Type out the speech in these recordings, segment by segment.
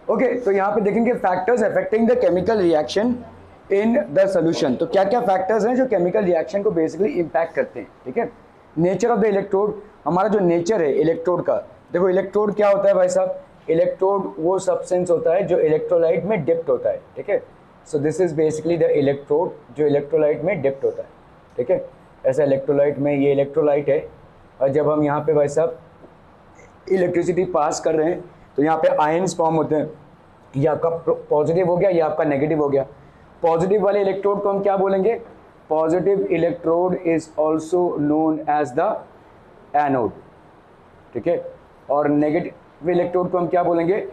Okay तो यहाँ पे देखेंगे factors affecting the chemical reaction in the solution. तो क्या क्या फैक्टर्स हैं जो केमिकल रिएक्शन को बेसिकली इम्पैक्ट करते हैं, ठीक है। नेचर ऑफ द इलेक्ट्रोड, हमारा जो नेचर है इलेक्ट्रोड का, देखो इलेक्ट्रोड क्या होता है भाई साहब, इलेक्ट्रोड वो सब्सटेंस होता है जो इलेक्ट्रोलाइट में डिप्ट होता है, ठीक है। So this is basically the electrode जो इलेक्ट्रोलाइट में डिप्ट होता है, ठीक है। ऐसा इलेक्ट्रोलाइट में ये इलेक्ट्रोलाइट है, और जब हम यहाँ पे भाई साहब इलेक्ट्रिसिटी पास कर रहे हैं तो यहाँ पे आयंस फॉर्म होते हैं, ये आपका पॉजिटिव हो गया, ये आपका नेगेटिव हो गया। पॉजिटिव वाले इलेक्ट्रोड को हम क्या बोलेंगे, positive electrode is also known as the anode, ठीक है। और नेगेटिव इलेक्ट्रोड को हम क्या बोलेंगे,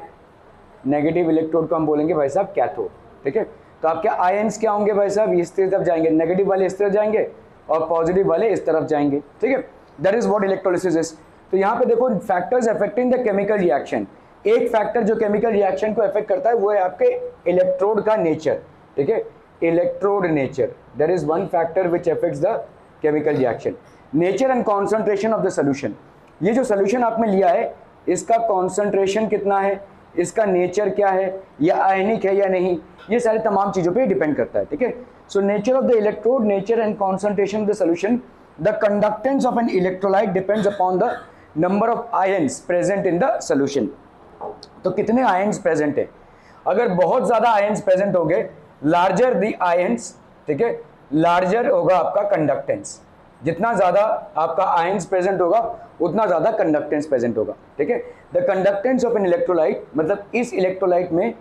नेगेटिव इलेक्ट्रोड को हम बोलेंगे भाई साहब कैथोड, ठीक है। तो आपके आयंस क्या होंगे भाई साहब, इस तरफ जाएंगे, नेगेटिव वाले इस तरफ जाएंगे और पॉजिटिव वाले इस तरफ जाएंगे, ठीक है। That is what electrolysis is. तो यहाँ पे देखो factors affecting the chemical reaction, एक फैक्टर जो केमिकल रिएक्शन को अफेक्ट करता है वो है आपके इलेक्ट्रोड का नेचर, ठीक है। Electrode nature, there is one factor which affects the chemical reaction. Nature and concentration of the solution, ये जो सोल्यूशन आपने लिया है इसका कॉन्सेंट्रेशन कितना है, इसका नेचर क्या है, या आयनिक है या नहीं, ये सारे तमाम चीज़ों पे डिपेंड करता है, ठीक है। So nature of the electrode, nature and concentration of the solution, the conductance of an electrolyte depends upon the number of ions present in the solution. तो कितने आयंस प्रेजेंट है, अगर बहुत ज़्यादा आयंस प्रेजेंट होंगे, लार्जर द आयंस, ठीक है, larger होगा आपका कंडक्टेंस, जितना ज़्यादा आपका आयंस प्रेजेंट होगा उतना ज़्यादा कंडक्टेंस प्रेजेंट होगा, ठीक है। The conductance of an electrolyte, मतलब इस इलेक्ट्रोलाइट में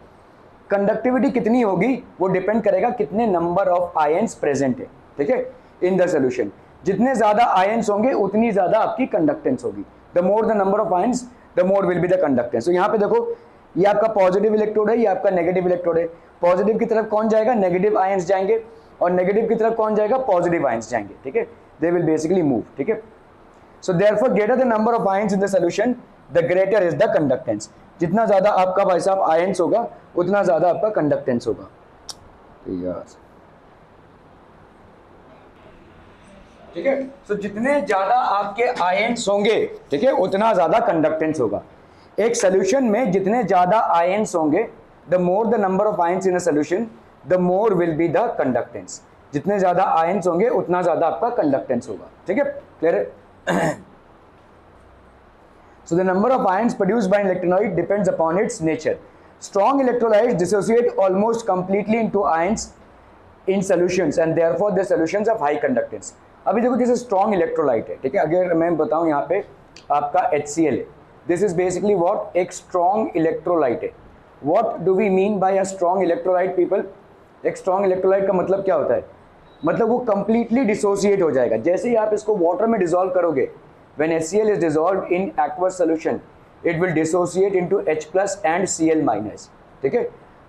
कंडक्टिविटी कितनी होगी वो डिपेंड करेगा कितने नंबर ऑफ आयंस प्रेजेंट है, ठीक है, इन द सोल्यूशन। जितने ज़्यादा आयंस होंगे उतनी ज़्यादा आपकी कंडक्टेंस होगी। The more the number of ions the more will be the conductance. तो यहाँ पे देखो ये आपका पॉजिटिव इलेक्ट्रोड है, ये आपका नेगेटिव इलेक्ट्रोड है। पॉजिटिव की तरफ कौन जाएगा, नेगेटिव आयंस जाएंगे, और नेगेटिव की तरफ कौन जाएगा, पॉजिटिव आयंस जाएंगे, ठीक है। दे विल बेसिकली मूव, ठीक है। So therefore greater the number of ions in the solution the greater is the conductance. जितना ज़्यादा आपका भाई साहब आयंस होगा उतना ज़्यादा आपका कंडक्टेंस होगा, ठीक है। सो जितने ज़्यादा आपके आयंस होंगे, ठीक है, उतना ज़्यादा कंडक्टेंस होगा। एक सोल्यूशन में जितने ज़्यादा आयंस होंगे, the more the number of ions in a solution the more will be the conductance. जितने ज़्यादा आयंस होंगे उतना ज़्यादा आपका कंडक्टेंस होगा, ठीक है, क्लियर है। So the number of ions produced by an electrolyte depends upon its nature. Strong electrolytes dissociate almost completely into ions in solutions and therefore the solutions of high conductance. अभी देखो जैसे strong electrolyte है, ठीक है, अगर मैं बताऊं यहाँ पे आपका HCl है, this is basically what एक strong electrolyte है। What do we mean by a strong electrolyte people? एक strong electrolyte का मतलब क्या होता है, मतलब वो completely dissociate हो जाएगा। जैसे ही आप इसको water में dissolve करोगे, when HCl is dissolved in aqueous solution, it will dissociate into H plus and Cl minus, ठीक है,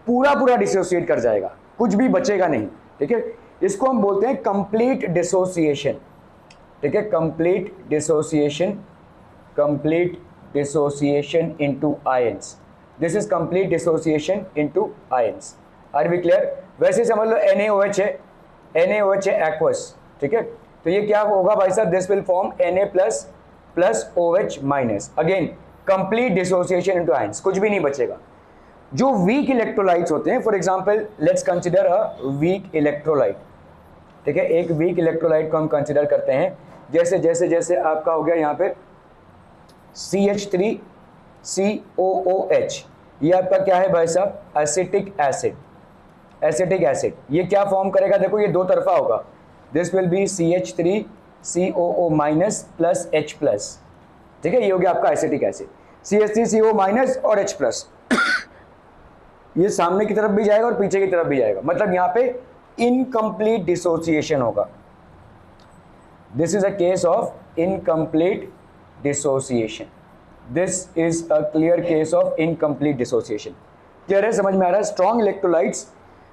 पूरा पूरा dissociate कर जाएगा, कुछ भी बचेगा नहीं, ठीक है। इसको हम बोलते हैं complete dissociation, ठीक है, complete dissociation into ions. This is complete dissociation into ions. Are we clear? वैसे समझ लो NaOH है, NaOH है aqueous, ठीक है, तो ये क्या होगा भाई साहब, this will form Na plus OH minus, again complete dissociation into ions, कुछ भी नहीं बचेगा। जो वीक इलेक्ट्रोलाइट्स होते हैं, for example let's consider a weak electrolyte, ठीक है, एक वीक इलेक्ट्रोलाइट को हम कंसीडर करते हैं, जैसे जैसे जैसे आपका हो गया यहाँ पे CH3COOH, ये आपका क्या है भाई साहब, एसिटिक एसिड, एसिटिक एसिड, ये क्या फॉर्म करेगा, देखो ये दो तरफा होगा, this will B CH3COO minus plus H plus, ठीक है, ये हो गया आपका एसिटिक एसिड, CH3CO माइनस और H प्लस, ये सामने की तरफ भी जाएगा और पीछे की तरफ भी जाएगा, मतलब यहाँ पे इनकम्प्लीट डिसोसिएशन होगा। This is a case of incomplete dissociation, this is a clear case of incomplete dissociation. Clear है, समझ में आ रहा है। Strong electrolytes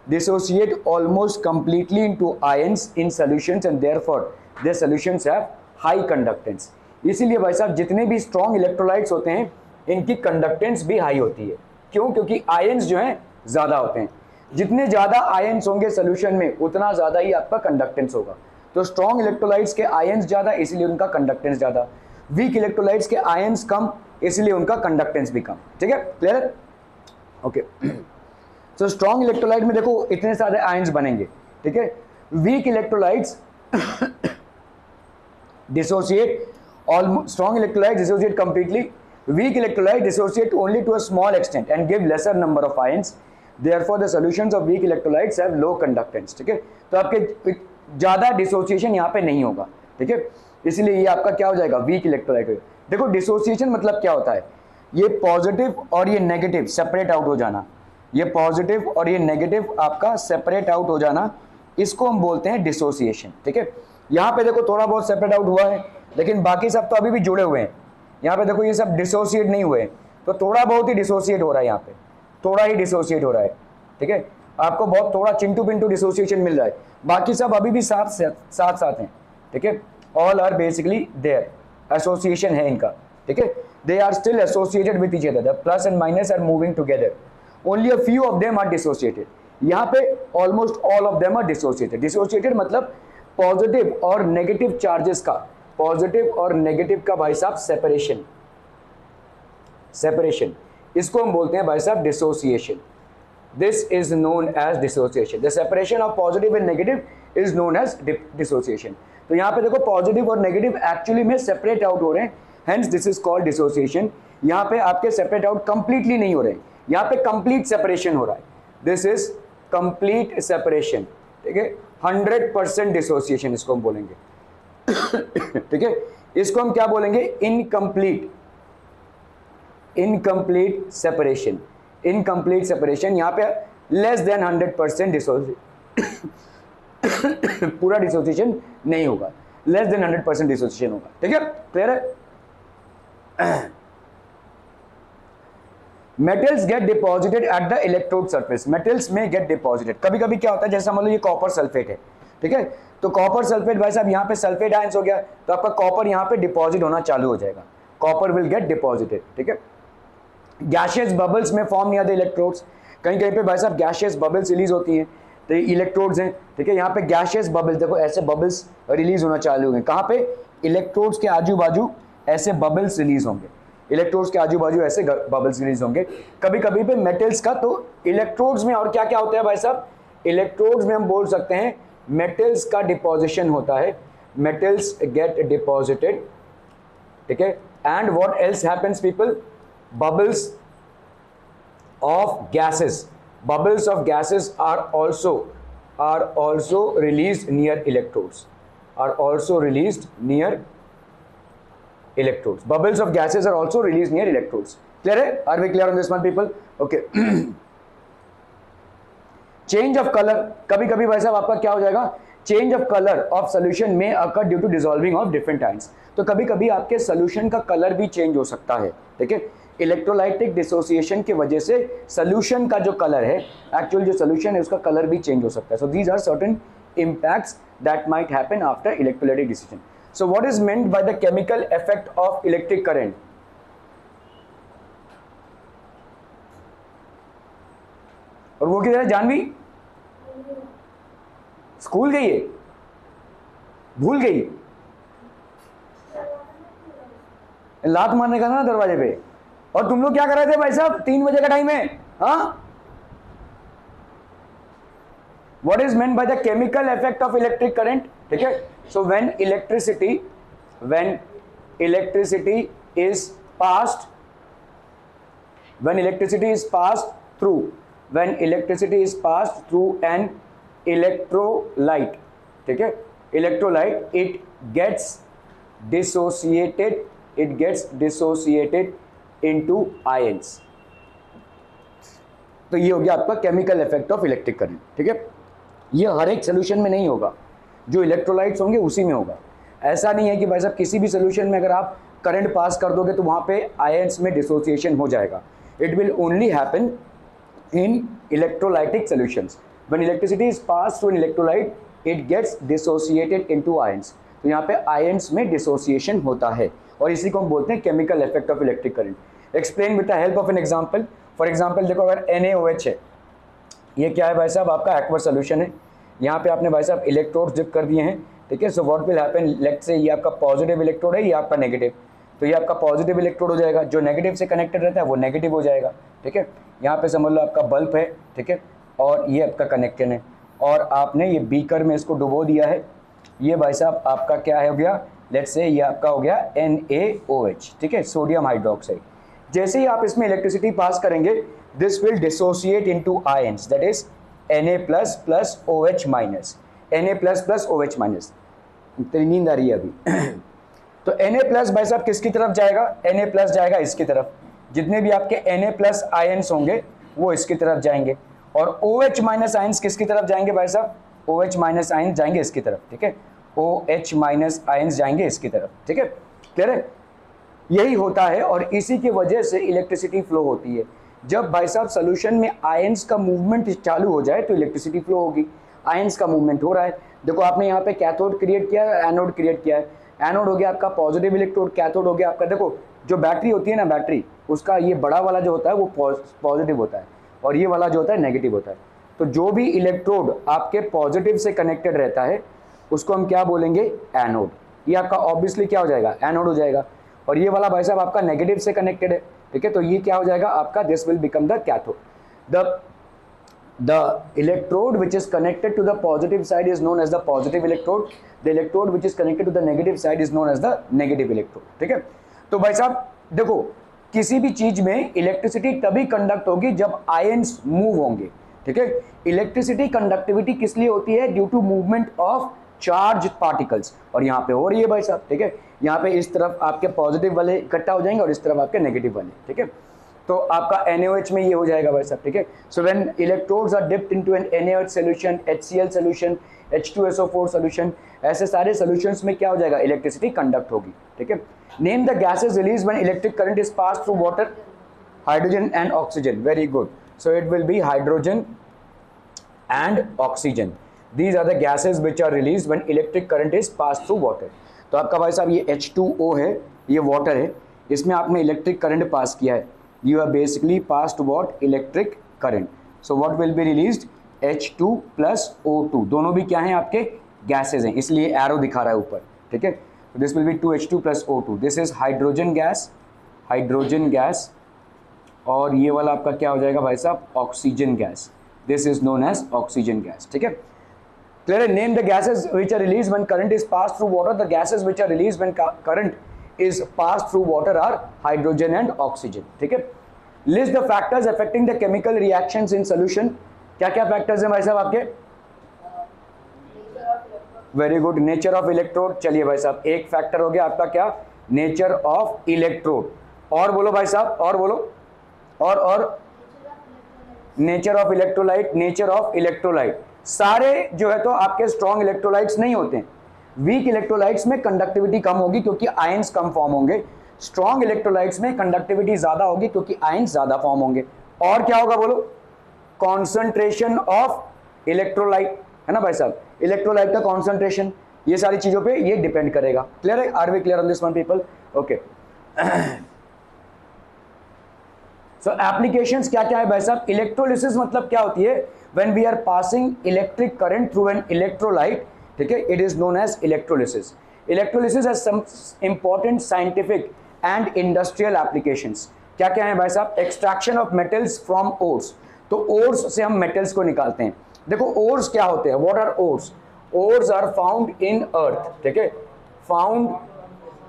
dissociate almost completely into ions in solutions and therefore their solutions have high conductance. इसीलिए भाई साहब जितने भी strong electrolytes होते हैं इनकी conductance भी high होती है। क्यों? क्योंकि ions जो हैं ज़्यादा होते हैं, जितने ज़्यादा ions होंगे solution में उतना ज़्यादा ही आपका conductance होगा। तो strong electrolytes के ions ज़्यादा इसलिए उनका conductance ज़्यादा, weak electrolytes के ions कम इसलिए उनका conductance भी कम, ठीक है, क्लियर है। ओके। सो स्ट्रॉन्ग इलेक्ट्रोलाइट में देखो इतने सारे आयंस बनेंगे, ठीक है। Weak electrolytes dissociate, strong electrolytes dissociate completely. Weak electrolytes dissociate only to a small extent and give lesser number of ions. Therefore, the solutions of weak electrolytes have low conductance. ठीक है, तो आपके ज़्यादा dissociation यहाँ पे नहीं होगा, ठीक है, इसलिए ये आपका क्या हो जाएगा, वीक इलेक्ट्रोलाइट। देखो डिसोसिएशन मतलब क्या होता है, ये पॉजिटिव और ये नेगेटिव सेपरेट आउट हो जाना, ये पॉजिटिव और ये नेगेटिव आपका सेपरेट आउट हो जाना, इसको हम बोलते हैं डिसोसिएशन, ठीक है। यहाँ पे देखो थोड़ा बहुत सेपरेट आउट हुआ है, लेकिन बाकी सब तो अभी भी जुड़े हुए हैं। यहाँ पे देखो ये सब डिसोसिएट नहीं हुए, तो थोड़ा बहुत ही डिसोसिएट हो रहा है, यहाँ पे थोड़ा ही डिसोसिएट हो रहा है, ठीक है। आपको बहुत थोड़ा चिंटू पिंटू डिसोसिएशन मिल रहा है, बाकी सब अभी भी साथ साथ हैं, ठीक है। All are basically there, association है इनका, ठीक है। They are still associated with each other, the plus and minus are moving together, only a few of them are dissociated. यहाँ पे almost all of them are dissociated. Dissociated मतलब positive और negative charges का, positive और negative का भाई साहब separation, separation, इसको हम बोलते हैं भाई साहब dissociation. This is known as dissociation. The separation of positive and negative is known as dissociation. तो यहाँ पे देखो पॉजिटिव और नेगेटिव एक्चुअली में सेपरेट आउट हो रहे हैं, hence this is called dissociation. यहाँ पे आपके सेपरेट आउट कंप्लीटली नहीं हो रहे हैं, यहाँ पे कंप्लीट सेपरेशन हो रहा है। दिस इज कंप्लीट सेपरेशन, ठीक है, 100% डिसोसिएशन इसको हम बोलेंगे, ठीक है। इसको हम क्या बोलेंगे, incomplete, incomplete separation, incomplete separation. यहाँ पे लेस देन 100% डिसोसिएशन, पूरा डिसोसिएशन नहीं होगा, लेस देन 100% डिसोसिएशन होगा, ठीक है, क्लियर है। Metals get deposited at the electrode surface, metals में गेट डिपॉजिटेड। कभी कभी क्या होता है, जैसा मान लो ये कॉपर सल्फेट है, ठीक है, तो कॉपर सल्फेट भाई साहब यहाँ पे सल्फेट आयंस हो गया, तो आपका कॉपर यहाँ पे डिपॉजिट होना चालू हो जाएगा, कॉपर विल गेट डिपॉजिटेड, ठीक है। गैशियस बबल्स में फॉर्म नियर द इलेक्ट्रोड्स, कहीं कहीं पे भाई साहब गैशियस बबल्स रिलीज होती हैं, तो ये इलेक्ट्रोड्स हैं, ठीक है। यहाँ पे गैशियस बबल्स देखो ऐसे बबल्स रिलीज होना चालू होंगे, कहाँ पे, इलेक्ट्रोड्स के आजू बाजू ऐसे बबल्स रिलीज होंगे, इलेक्ट्रोड्स के आजू बाजू ऐसे बबल्स रिलीज होंगे। कभी कभी पे मेटल्स का, तो इलेक्ट्रोड्स में और क्या क्या होता है भाई साहब, इलेक्ट्रोड्स में हम बोल सकते हैं मेटल्स का डिपोजिशन होता है, मेटल्स गेट डिपॉजिटेड, ठीक है। And what else happens people, bubbles of gases, bubbles of gases are also released near electrodes, are also released near electrodes. Bubbles of gases are also released near electrodes. Clear है? Are we clear on this one people? Okay. Change of color, कभी कभी भाई साहब आपका क्या हो जाएगा, change of color of solution may occur due to dissolving of different ions. तो कभी कभी आपके सोल्यूशन का कलर भी चेंज हो सकता है, ठीक है। इलेक्ट्रोलाइटिक डिसोसिएशन की वजह से सोल्यूशन का जो कलर है, एक्चुअल जो सोल्यूशन है उसका कलर भी चेंज हो सकता है। So these are certain impacts that might happen after electrolytic decision. So what is meant by the chemical effect of electric current? और वो किधर है जानवी, स्कूल गई है, भूल गई, लात मारने का ना दरवाजे पे। और तुम लोग क्या कर रहे थे भाई साहब, 3 बजे का टाइम है, हाँ। What is meant by the chemical effect of electric current? ठीक है, so when electricity is passed, when electricity is passed through an electrolyte, ठीक है, electrolyte, it gets dissociated into ions. तो ये हो गया आपका chemical effect of electric current, ठीक है। ये हर एक सोल्यूशन में नहीं होगा, जो इलेक्ट्रोलाइट्स होंगे उसी में होगा। ऐसा नहीं है कि भाई साहब किसी भी सोल्यूशन में अगर आप करंट पास कर दोगे तो वहाँ पे आयंस में डिसोसिएशन हो जाएगा। It will only happen in electrolytic solutions. When electricity is pass through an electrolyte it gets dissociated into ions. तो यहाँ पे आयंस में डिसोसिएशन होता है और इसी को हम बोलते हैं chemical effect of electric current. Explain with the help of an example. For example देखो, अगर NaOH है, ये क्या है भाई साहब, आपका एक्वस सोल्यूशन है। यहाँ पे आपने भाई साहब इलेक्ट्रोड्स डिप कर दिए हैं, ठीक है। So what will happen, let's say ये आपका पॉजिटिव इलेक्ट्रोड है, ये आपका नेगेटिव। तो ये आपका पॉजिटिव इलेक्ट्रोड हो जाएगा, जो नेगेटिव से कनेक्टेड रहता है वो नेगेटिव हो जाएगा, ठीक है। यहाँ पे समझ लो आपका बल्ब है, ठीक है, और ये आपका कनेक्शन है, और आपने ये बीकर में इसको डुबो दिया है। ये भाई साहब आपका क्या हो गया, लेट्स से ये आपका हो गया NaOH, ठीक है, सोडियम हाइड्रोक्साइड। जैसे ही आप इसमें इलेक्ट्रिसिटी पास करेंगे, this will dissociate into ions, that is Na++OH-, Na++OH-। तेरी नींद आ रही है अभी तो Na+ भाई साहब किसकी तरफ जाएगा, Na+ जाएगा इसकी तरफ, जितने भी आपके Na+ आयंस होंगे वो इसकी तरफ जाएंगे, और OH- आयंस किसकी तरफ जाएंगे भाई साहब, OH- आयंस जाएंगे इसकी तरफ, ठीक है, OH- आयंस जाएंगे इसकी तरफ, ठीक है, क्लियर है। यही होता है और इसी की वजह से इलेक्ट्रिसिटी फ्लो होती है। जब भाई साहब सोल्यूशन में आयंस का मूवमेंट चालू हो जाए तो इलेक्ट्रिसिटी फ्लो होगी। आयंस का मूवमेंट हो रहा है, देखो आपने यहाँ पे कैथोड क्रिएट किया है, एनोड क्रिएट किया है। एनोड हो गया आपका पॉजिटिव इलेक्ट्रोड, कैथोड हो गया आपका, देखो जो बैटरी होती है ना, बैटरी उसका ये बड़ा वाला जो होता है वो पॉजिटिव होता है और ये वाला जो होता है नेगेटिव होता है। तो जो भी इलेक्ट्रोड आपके पॉजिटिव से कनेक्टेड रहता है उसको हम क्या बोलेंगे, एनोड। ये आपका ऑब्वियसली क्या हो जाएगा, एनोड हो जाएगा। और ये वाला भाई साहब आपका नेगेटिव से कनेक्टेड है, ठीक है, तो ये क्या हो जाएगा आपका, this will become the cathode. The electrode which is connected to the positive side is known as the positive electrode. The electrode which is connected to the negative side is known as the negative electrode, ठीक है। तो भाई साहब देखो किसी भी चीज में इलेक्ट्रिसिटी तभी कंडक्ट होगी जब आयंस मूव होंगे, ठीक है। इलेक्ट्रिसिटी कंडक्टिविटी किस लिए होती है, due to movement of charge particles, और यहाँ पे हो रही है भाई साहब, ठीक है। यहाँ पे इस तरफ आपके पॉजिटिव वाले इकट्ठा हो जाएंगे और इस तरफ आपके नेगेटिव वाले, ठीक है। तो आपका NaOH में ये हो जाएगा भाई साहब, ठीक है। So when electrodes are dipped into an NaOH solution, HCl solution, H2SO4 solution, ऐसे सारे सॉल्यूशंस में क्या हो जाएगा, इलेक्ट्रिसिटी कंडक्ट होगी, ठीक है। Name the gases release when electric current is pass through water, hydrogen and oxygen, very good. So it will be hydrogen and oxygen, these are the gases which are released when electric current is passed through water। तो आपका भाई साहब ये H2O है, ये water है, इसमें आपने इलेक्ट्रिक करंट पास किया है, you have basically passed what, electric current, so what will be released, H2 plus O2, दोनों भी क्या हैं आपके गैसेज हैं, इसलिए एरो दिखा रहा है ऊपर, ठीक है। This will be 2H2 plus O2, this is hydrogen gas, और ये वाला आपका क्या हो जाएगा भाई साहब, oxygen gas, this is known as oxygen gas, ठीक है। Clear? Name the gases which are released when current is passed through water. The gases which are released when current is passed through water are hydrogen and oxygen, ठीक है। List the factors affecting the chemical reactions in solution। क्या क्या factors हैं भाई साहब आपके, very good, nature of electrode. चलिए भाई साहब एक फैक्टर हो गया आपका क्या, नेचर ऑफ इलेक्ट्रोड, और बोलो भाई साहब, और बोलो, और nature of electrolyte, nature of electrolyte. सारे जो है तो आपके स्ट्रॉन्ग इलेक्ट्रोलाइट्स नहीं होते हैं, वीक इलेक्ट्रोलाइट्स में कंडक्टिविटी कम होगी क्योंकि आयंस कम फॉर्म होंगे, स्ट्रॉन्ग इलेक्ट्रोलाइट्स में कंडक्टिविटी ज्यादा होगी क्योंकि आयंस ज्यादा फॉर्म होंगे। और क्या होगा बोलो, कॉन्सेंट्रेशन ऑफ इलेक्ट्रोलाइट, है ना भाई साहब, इलेक्ट्रोलाइट का कॉन्सेंट्रेशन, ये सारी चीजों पे ये डिपेंड करेगा। क्लियर है, are we clear on this one people, okay. So applications क्या क्या है भाई साहब, इलेक्ट्रोलिसिस मतलब क्या होती है, when we are passing electric current through an electrolyte, ठीक है, it is known as electrolysis. Electrolysis has some important scientific and industrial applications. क्या क्या है भाई साहब, extraction of metals from ores, तो ओर्स से हम मेटल्स को निकालते हैं। देखो ओर्स क्या होते हैं, what are ores, ores are found in earth, ठीक है, फाउंड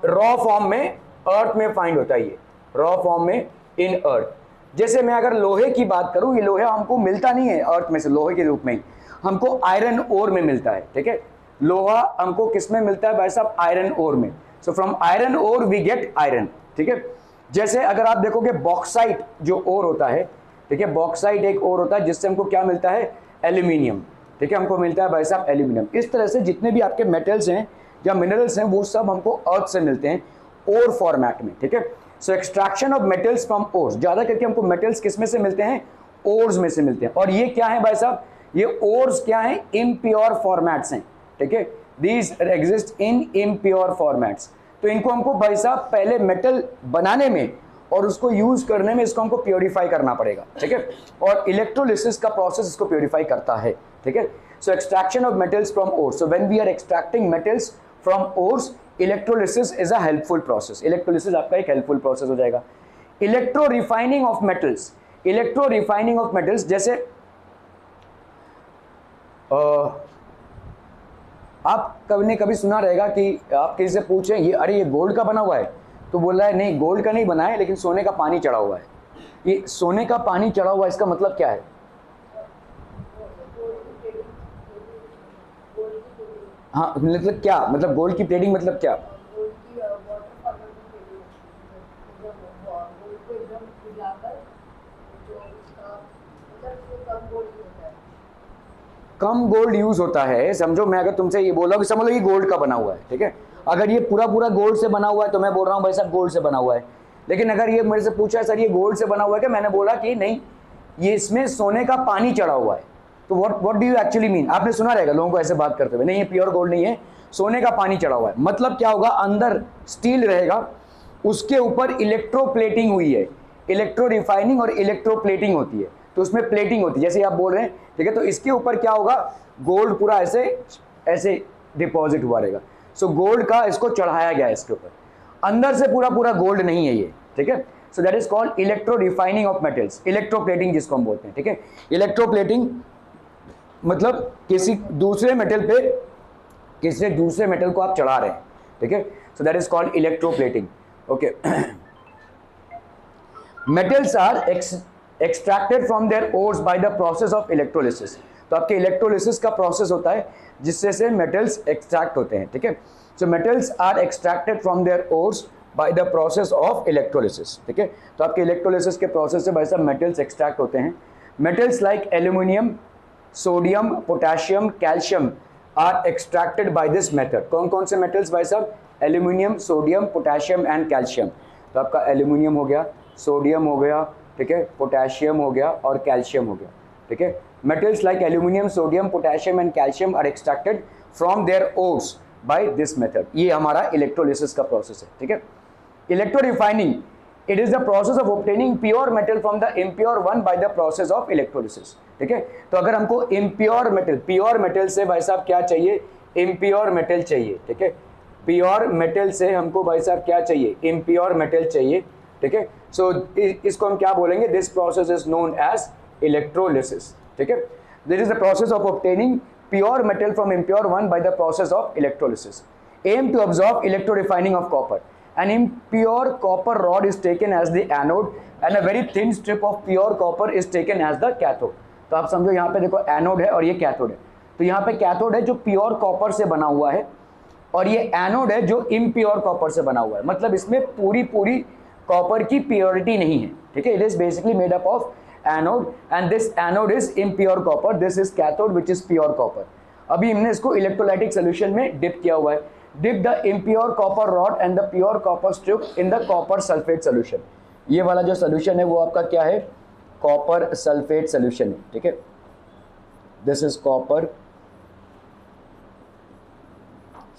रॉ फॉर्म में अर्थ में फाइंड होता है, ये रॉ फॉर्म में इन अर्थ। जैसे मैं अगर लोहे की बात करूं, ये लोहे हमको मिलता नहीं है अर्थ में से लोहे के रूप में, हमको आयरन ओर में मिलता है, ठीक है, लोहा हमको किस में मिलता है भाई साहब, आयरन ओर में। So from iron ore we get iron, ठीक है। जैसे अगर आप देखोगे बॉक्साइट जो ओर होता है, ठीक है, बॉक्साइट एक ओर होता है जिससे हमको क्या मिलता है, एल्यूमिनियम, ठीक है, हमको मिलता है भाई साहब एल्यूमिनियम। इस तरह से जितने भी आपके मेटल्स हैं या मिनरल्स हैं वो सब हमको अर्थ से मिलते हैं ओर फॉर्मेट में, ठीक है। So extraction of metals from ores, ज्यादा करके हमको मेटल्स किस में से मिलते हैं, ओर्स में से मिलते हैं। और ये क्या है भाई साहब, ये ओर्स क्या है, इम्प्योर फॉर्मेट्स हैं, ठीक है, these exist in impure formats. तो इनको हमको भाई साहब पहले मेटल बनाने में और उसको यूज करने में इसको हमको प्योरीफाई करना पड़ेगा, ठीक है, और इलेक्ट्रोलिसिस का प्रोसेस इसको प्योरीफाई करता है, ठीक है। So extraction of metals from ores, so when we are extracting metals from ores electrolysis is a helpful process, electrolysis आपका एक हेल्पफुल प्रोसेस हो जाएगा। Electro refining of metals, electro refining of metals, जैसे आप कभी ने कभी सुना रहेगा कि आप किसी से पूछें ये अरे ये गोल्ड का बना हुआ है, तो बोल रहा है नहीं गोल्ड का नहीं बना है लेकिन सोने का पानी चढ़ा हुआ है। ये सोने का पानी चढ़ा हुआ है, इसका मतलब क्या है? हाँ मतलब क्या, मतलब गोल्ड की प्लेटिंग मतलब क्या? कम गोल्ड यूज होता है, समझो मैं अगर तुमसे ये बोला कि समझ लो ये गोल्ड का बना हुआ है, ठीक है, अगर ये पूरा पूरा गोल्ड से बना हुआ है तो मैं बोल रहा हूँ भाई साहब गोल्ड से बना हुआ है। लेकिन अगर ये मेरे से पूछा है सर ये गोल्ड से बना हुआ है क्या, मैंने बोला कि नहीं ये इसमें सोने का पानी चढ़ा हुआ है, तो what do you actually mean? आपने सुना रहेगा लोगों को ऐसे बात करते हुए, नहीं ये प्योर गोल्ड नहीं है, सोने का पानी चढ़ा हुआ है। मतलब क्या होगा, अंदर स्टील रहेगा, उसके ऊपर इलेक्ट्रोप्लेटिंग हुई है, इलेक्ट्रो रिफाइनिंग और इलेक्ट्रोप्लेटिंग होती है, तो उसमें प्लेटिंग होती है जैसे आप बोल रहे हैं, ठीक है। तो इसके ऊपर क्या होगा, गोल्ड पूरा ऐसे ऐसे डिपॉजिट हुआ रहेगा। सो गोल्ड का इसको चढ़ाया गया है इसके ऊपर, अंदर से पूरा पूरा गोल्ड नहीं है ये, ठीक है। So that is called electro refining of metals, electroplating जिसको हम बोलते हैं, ठीक है। इलेक्ट्रोप्लेटिंग मतलब किसी दूसरे मेटल पे किसी दूसरे मेटल को आप चढ़ा रहे हैं, ठीक है। So that is called electroplating, okay. Metals are extracted from their ores by the process of electrolysis, तो आपके इलेक्ट्रोलिसिस का प्रोसेस होता है जिससे से मेटल्स एक्सट्रैक्ट होते हैं, ठीक है। So metals are extracted from their ores by the process of electrolysis, ठीक है। तो आपके इलेक्ट्रोलिसिस के प्रोसेस से भाई साहब मेटल्स एक्सट्रैक्ट होते हैं। Metals like aluminium, sodium, potassium, calcium are extracted by this method. कौन कौन से मेटल्स भाई साहब? Aluminium, sodium, potassium and calcium. तो आपका एल्यूमिनियम हो गया, सोडियम हो गया, ठीक है, पोटेशियम हो गया और कैल्शियम हो गया, ठीक है। Metals like aluminium, sodium, potassium and calcium are extracted from their ores by this method. ये हमारा इलेक्ट्रोलिसिस का प्रोसेस है, ठीक है। Electro refining, it is the process of obtaining pure metal from the impure one by the process of electrolysis, ठीक है। तो अगर हमको इम्प्योर मेटल, प्योर मेटल से भाई साहब क्या चाहिए? इम्प्योर मेटल चाहिए, ठीक है। प्योर मेटल से हमको भाई साहब क्या चाहिए? इम्प्योर मेटल चाहिए, ठीक है। सो इसको हम क्या बोलेंगे? This process is known as electrolysis, ठीक है। This is the process of obtaining pure metal from impure one by the process of electrolysis. Aim to absorb electro refining of copper. An impure copper rod is taken as the anode and a very thin strip of pure copper is taken as the cathode. तो आप समझो यहाँ पे देखो anode है और ये cathode है, तो यहाँ पे कैथोड है जो प्योर कॉपर से बना हुआ है और ये एनोड है जो इम्प्योर कॉपर से बना हुआ है। मतलब इसमें पूरी पूरी कॉपर की प्योरिटी नहीं है, ठीक है। It is basically made up of anode and this anode is impure copper, this is cathode which is pure copper. अभी हमने इसको इलेक्ट्रोलाइटिक सोल्यूशन में डिप किया हुआ है। Dip the impure copper rod and the pure copper strip in the copper sulphate solution. ये वाला जो सोल्यूशन है वो आपका क्या है? कॉपर सल्फेट सोल्यूशन है, ठीक है। This is copper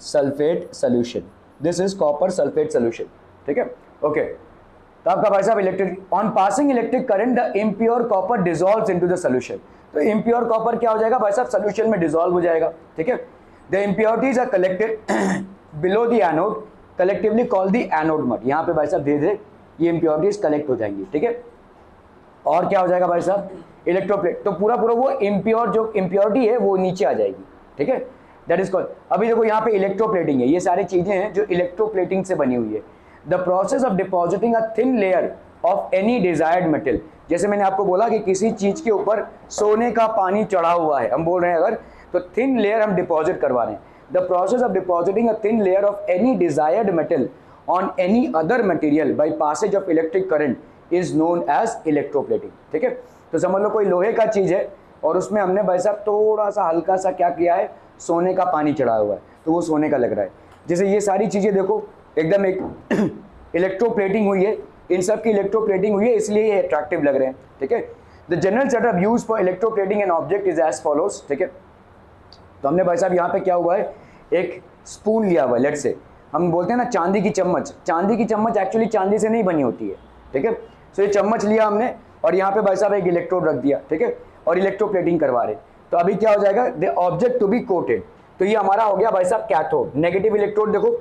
sulphate solution, this is copper sulphate solution, ठीक है, ओके। तो आपका भाई साहब electric on passing electric current the impure copper dissolves into the solution. तो इम्प्योर कॉपर क्या हो जाएगा भाई साहब? सोल्यूशन में डिसॉल्व हो जाएगा, ठीक है। The impurities are collected below the anode, collectively called the anode mud. यहाँ पे भाई साहब धीरे धीरे ये इम्प्योरिटीज कलेक्ट हो जाएंगी, ठीक है। और क्या हो जाएगा भाई साहब? इलेक्ट्रोप्लेट, तो पूरा पूरा वो इम्प्योर जो इम्प्योरिटी है वो नीचे आ जाएगी, ठीक है, दैट इज कॉल्ड। अभी देखो यहाँ पे इलेक्ट्रोप्लेटिंग है, ये सारी चीजें हैं जो इलेक्ट्रोप्लेटिंग से बनी हुई है। The process of depositing a thin layer of any desired metal. जैसे मैंने आपको बोला कि किसी चीज के ऊपर सोने का पानी चढ़ा हुआ है, हम बोल रहे हैं अगर, तो थिन लेयर हम डिपॉजिट करवा रहे हैं। The process of depositing a thin layer of any desired metal on any other material by passage of electric current is known as electroplating, ठीक है। तो समझ लो कोई लोहे का चीज है और उसमें हमने भाई साहब थोड़ा सा हल्का सा क्या किया है? सोने का पानी चढ़ा हुआ है, तो वो सोने का लग रहा है। जैसे ये सारी चीजें देखो एकदम एक इलेक्ट्रोप्लेटिंग हुई है, इन सब की इलेक्ट्रोप्लेटिंग हुई है, इसलिए ये अट्रैक्टिव लग रहे हैं, ठीक है। The general setup used for electroplating an object is as follows, ठीक है। तो हमने भाई साहब यहाँ पे क्या हुआ है? एक स्पून लिया हुआ है, लेट्स से हम बोलते हैं ना चांदी की चम्मच। चांदी की चम्मच एक्चुअली चांदी से नहीं बनी होती है, ठीक है। सो ये चम्मच लिया हमने और यहाँ पे भाई साहब एक इलेक्ट्रोड रख दिया, ठीक है, और इलेक्ट्रोप्लेटिंग करवा रहे। तो अभी क्या हो जाएगा? The object to be coated, तो ये हमारा हो गया भाई साहब कैथोड। नेगेटिव इलेक्ट्रोड देखो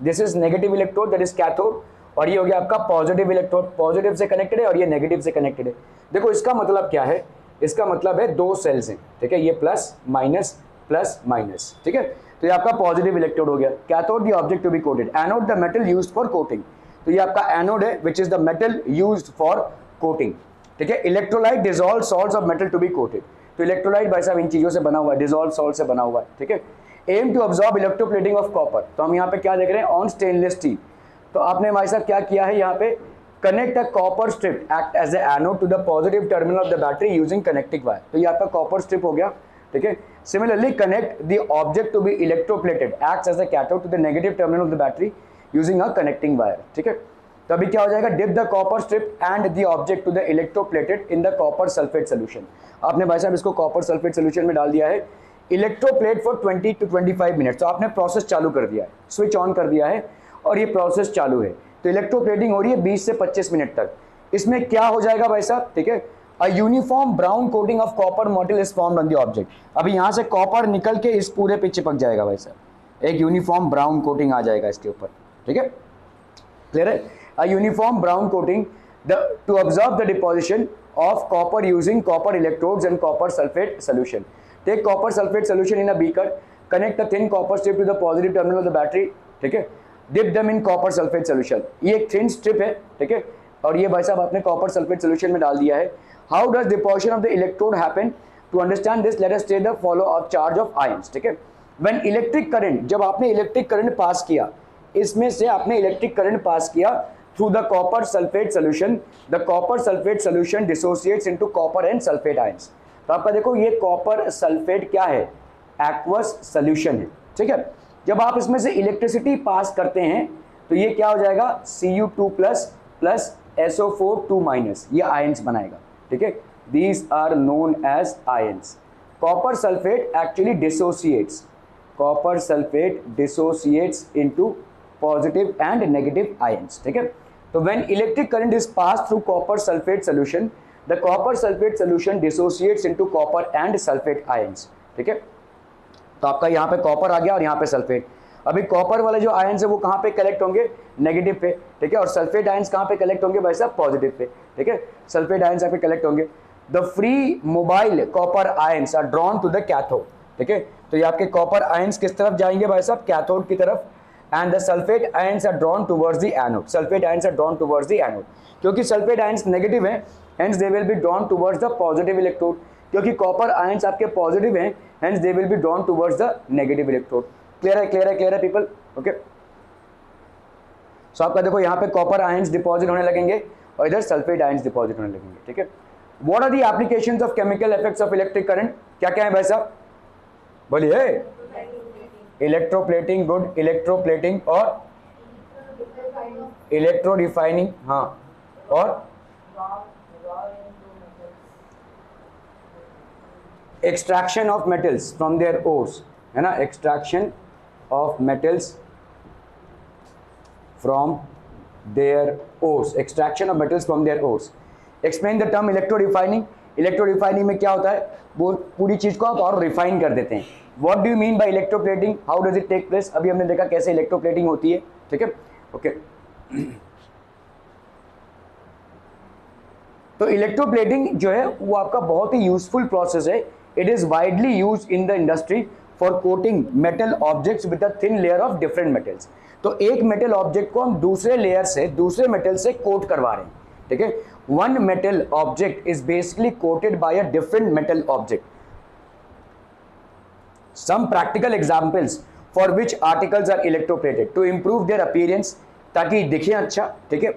this is negative electrode that is cathode, और ये हो गया आपका पॉजिटिव इलेक्ट्रोड, पॉजिटिव से कनेक्टेड है और ये नेगेटिव से कनेक्टेड है। देखो इसका मतलब क्या है, इसका मतलब है दो सेल्स हैं, ठीक है, ये प्लस माइनस, ठीक है। तो ये आपका पॉजिटिव इलेक्ट्रोड हो गया। Cathode the object to be coated, anode the metal used for coating, तो ये आपका एनोड है which is the metal used for coating, ठीक है। Electrolyte dissolve salts of metal to be coated, तो इलेक्ट्रोलाइट भाई साहब इन चीजों से बना हुआ है, डिसॉल्व सॉल्ट से बना हुआ है, ठीक है। Aim to absorb electroplating of copper, तो हम यहाँ पे क्या देख रहे हैं, ऑन स्टेनलेस स्टील, तो आपने भाई साहब क्या किया है यहाँ पे, connect a copper strip act as a anode to the positive terminal of the battery using connecting wire, तो ये आपका कॉपर स्ट्रिप हो गया, ठीक है। Similarly connect the object to be electroplated acts as a cathode to the negative terminal of the battery using a connecting wire, ठीक है। तो अभी क्या हो जाएगा, dip the copper strip and the object to the electroplated in the copper sulphate solution, आपने भाई साहब इसको कॉपर सल्फेट सोल्यूशन में डाल दिया है, इलेक्ट्रोप्लेट फॉर 20 to 25 मिनट्स, तो आपने प्रोसेस चालू कर दिया है, स्विच ऑन कर दिया है और ये प्रोसेस चालू है, तो इलेक्ट्रोप्लेटिंग हो रही है 20 से 25 मिनट तक। इसमें क्या हो जाएगा भाई साहब, ठीक है, a uniform brown coating of copper model is formed on the object, अभी यहाँ से कॉपर निकल के इस पूरे पे चिपक जाएगा भाई साहब, एक यूनिफॉर्म ब्राउन कोटिंग आ जाएगा इसके ऊपर, ठीक है, क्लियर है। A uniform brown coating to observe the deposition of copper using copper electrodes and copper sulfate solution. Take copper sulfate solution in a beaker, connect the thin copper strip to the positive terminal of the battery, ठीक है, dip them in copper sulfate solution, ये एक thin strip है, ठीक है, और ये भाई साहब आपने copper sulfate solution में डाल दिया है। How does deposition of the electrode happen? To understand this, let us take the follow of charge of ions, ठीक है। When electric current, जब आपने electric current पास किया, इसमें से आपने electric current पास किया through the copper sulfate solution, the copper sulfate solution dissociates into copper and sulfate ions, तो आपका देखो ये copper sulfate क्या है, aqueous solution है, ठीक है। जब आप इसमें से इलेक्ट्रिसिटी पास करते हैं तो ये क्या हो जाएगा, Cu2 प्लस SO4 2 माइनस, ये आयंस बनाएगा, ठीक है, these are known as ions। copper sulfate actually dissociates, copper sulfate dissociates into positive and negative ions, ठीक है। तो when electric current is passed through copper sulfate solution, the copper sulfate solution dissociates into copper and sulfate ions, ठीक है। तो आपका यहाँ पे copper आ गया और यहाँ पे सल्फेट, अभी कॉपर वाले जो आयंस है वो कहाँ पे कलेक्ट होंगे, नेगेटिव पे, ठीक है, और सल्फेट आयंस कहाँ पे कलेक्ट होंगे भाई साहब, पॉजिटिव पे, ठीक है, सल्फेट आयंस यहाँ पे कलेक्ट होंगे। The free mobile copper ions are drawn to the cathode, ठीक है, तो ये आपके कॉपर आयंस किस तरफ जाएंगे भाई साहब, कैथोड की तरफ, and the sulfate ions are drawn towards the anode, sulfate ions are drawn towards the anode, क्योंकि sulfate ions नेगेटिव हैं, hence they will be drawn towards the positive electrode, क्योंकि copper ions आपके positive हैं, hence they will be drawn towards the negative electrode। Clear है people, okay. सो आपका देखो यहाँ पे कॉपर आयंस डिपॉजिट होने लगेंगे और इधर सल्फेट आयंस डिपॉजिट होने लगेंगे, ठीक है। What are the applications of chemical effects of electric current, क्या क्या है भाई साहब, बोलिए। इलेक्ट्रोप्लेटिंग, गुड, इलेक्ट्रोप्लेटिंग और इलेक्ट्रो रिफाइनिंग, हाँ, और extraction of metals from their ores, है ना, extraction of metals from their ores, extraction of metals from their ores. Explain the term electro refining, electro refining में क्या होता है, वो पूरी चीज को आप और रिफाइन कर देते हैं। What do you mean by electroplating? How does it take place? अभी हमने देखा कैसे इलेक्ट्रोप्लेटिंग होती है, ठीक है, ओके। तो इलेक्ट्रोप्लेटिंग जो है वो आपका बहुत ही यूजफुल प्रोसेस है। It is widely use in the industry for coating metal objects with a thin layer of different metals, तो एक मेटल ऑब्जेक्ट को हम दूसरे लेयर से, दूसरे मेटल से कोट करवा रहे हैं, ठीक है। One metal object is basically coated by a different metal object. Some practical examples for which articles are electroplated to improve their appearance, ताकि दिखें अच्छा, ठीक है,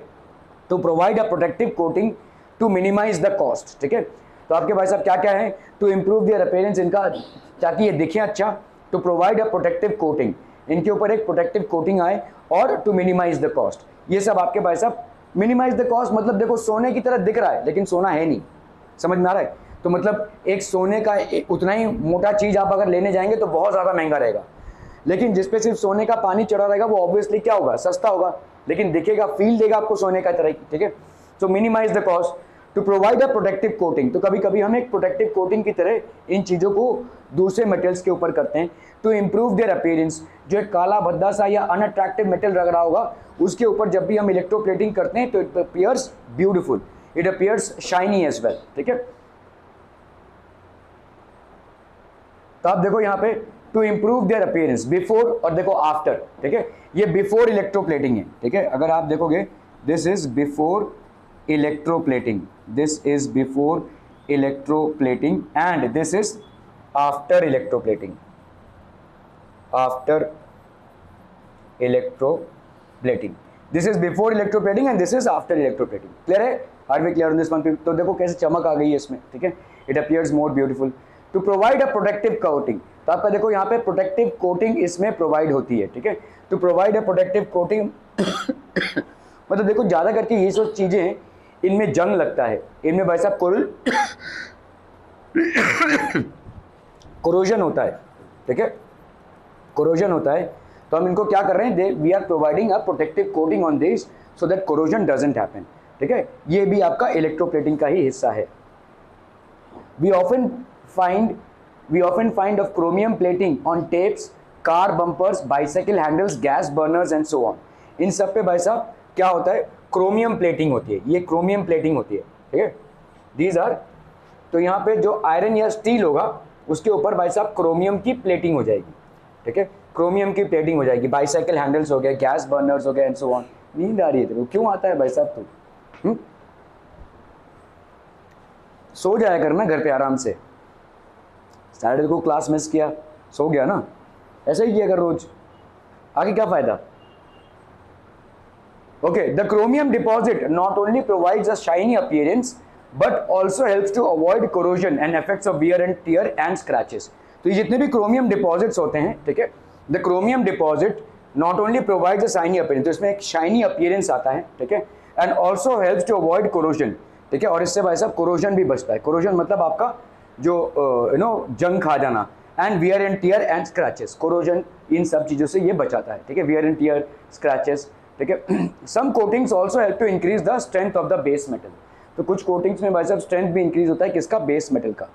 to provide a protective coating to minimize the cost, ठीक है। तो आपके भाई साहब क्या क्या है, to improve their appearance, इनका ताकि ये दिखें अच्छा, to provide a protective coating, इनके ऊपर एक protective coating आए, और to minimize the cost, ये सब आपके भाई साहब। minimize the cost मतलब देखो सोने की तरह दिख रहा है लेकिन सोना है नहीं, समझ में आ रहा है, तो मतलब एक सोने का उतना ही मोटा चीज आप अगर लेने जाएंगे तो बहुत ज्यादा महंगा रहेगा, लेकिन जिसपे सिर्फ सोने का पानी चढ़ा रहेगा वो ऑब्वियसली क्या होगा, सस्ता होगा, लेकिन दिखेगा, फील देगा आपको सोने का तरह, ठीक है। So minimise the cost to provide a protective coating, तो कभी कभी हम एक प्रोटेक्टिव कोटिंग की तरह इन चीज़ों को दूसरे मेटल्स के ऊपर करते हैं। टू इम्प्रूव देयर अपीयरेंस, जो एक काला भद्दा सा या अनअट्रैक्टिव मेटल लग रहा होगा उसके ऊपर जब भी हम इलेक्ट्रोप्लेटिंग करते हैं तो it appears beautiful, it appears shiny as well. ठीक है, तो आप देखो यहाँ पे to improve their appearance before और देखो आफ्टर। ठीक है, ये बिफोर इलेक्ट्रोप्लेटिंग है। ठीक है, अगर आप देखोगे this is before electroplating, this is before electroplating and this is after electroplating, after electroplating, this is before electroplating and this is after electroplating. Clear है? Are we clear on this one? तो देखो कैसे चमक आ गई है इसमें। ठीक है, it appears more beautiful. To provide a protective coating, तो आपका देखो यहाँ पे प्रोटेक्टिव कोटिंग इसमें प्रोवाइड होती है। ठीक है, to provide a protective coating मतलब देखो ज़्यादा करके ये सब चीज़ें इनमें जंग लगता है, इनमें भाई साहब कोरोजन होता है। ठीक है, कोरोजन होता है, तो हम इनको क्या कर रहे हैं, we are providing a protective coating on this so that corrosion doesn't happen. ठीक है, ये भी आपका इलेक्ट्रोप्लेटिंग का ही हिस्सा है। We often find of chromium plating on tapes, car bumpers, bicycle handles, gas burners and so on। इन सब पे भाई साहब क्या होता है, क्रोमियम प्लेटिंग होती है, ये क्रोमियम प्लेटिंग होती है। ठीक है, दीज आर, तो यहाँ पे जो आयरन या स्टील होगा उसके ऊपर भाई साहब क्रोमियम की प्लेटिंग हो जाएगी। ठीक है, क्रोमियम की प्लेटिंग हो जाएगी, बाइसाइकिल हैंडल्स हो गए, गैस बर्नर्स हो गए एंड सो ऑन। नींद आ रही है तेरे, क्यों आता है भाई साहब तू? सो जाया करना घर पे आराम से। सैटरडे को क्लास मिस किया, सो गया ना, ऐसा ही किया कर रोज, आगे क्या फायदा? Okay, the chromium deposit not only provides a shiny appearance but also helps to avoid corrosion and effects of wear and tear and scratches. तो ये जितने भी क्रोमियम डिपॉजिट्स होते हैं, ठीक है, the chromium deposit not only provides a shiny appearance, तो इसमें एक शाइनी अपीयरेंस आता है। ठीक है, and also helps to avoid corrosion. ठीक है, और इससे भाई साहब कोरोजन भी बचता है। कोरोजन मतलब आपका जो जंग खा जाना, and wear and tear and scratches, corrosion इन सब चीज़ों से ये बचाता है। ठीक है, वियर एंड टियर, स्क्रैचेस। ठीक है, some coatings also help to increase the strength of the base metal, तो कुछ कोटिंग्स में भाई साहब स्ट्रेंथ भी इंक्रीज होता है, किसका? बेस मेटल का।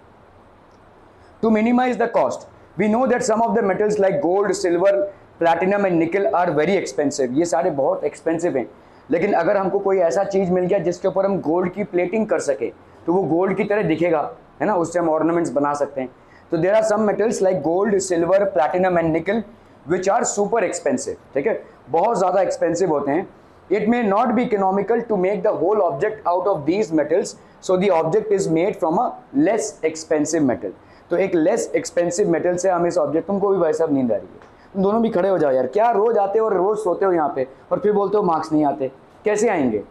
To minimize the cost, we know that some of the metals like gold, silver, platinum and nickel are very expensive, ये सारे बहुत एक्सपेंसिव हैं, लेकिन अगर हमको कोई ऐसा चीज़ मिल गया जिसके ऊपर हम गोल्ड की प्लेटिंग कर सके तो वो गोल्ड की तरह दिखेगा, है ना, उससे हम ऑर्नामेंट्स बना सकते हैं। तो there are some metals like gold, silver, platinum and nickel which are super expensive. ठीक है, बहुत ज़्यादा एक्सपेंसिव होते हैं। It may not be economical to make the whole object out of these metals, so the object is made from a less expensive metal, तो एक less expensive metal से हम इस ऑब्जेक्ट, तुमको भी भाई साहब नींद आ रही है, तुम दोनों भी खड़े हो जाओ यार, क्या रोज आते हो और रोज सोते हो यहाँ पे और फिर बोलते हो मार्क्स नहीं आते, कैसे आएंगे?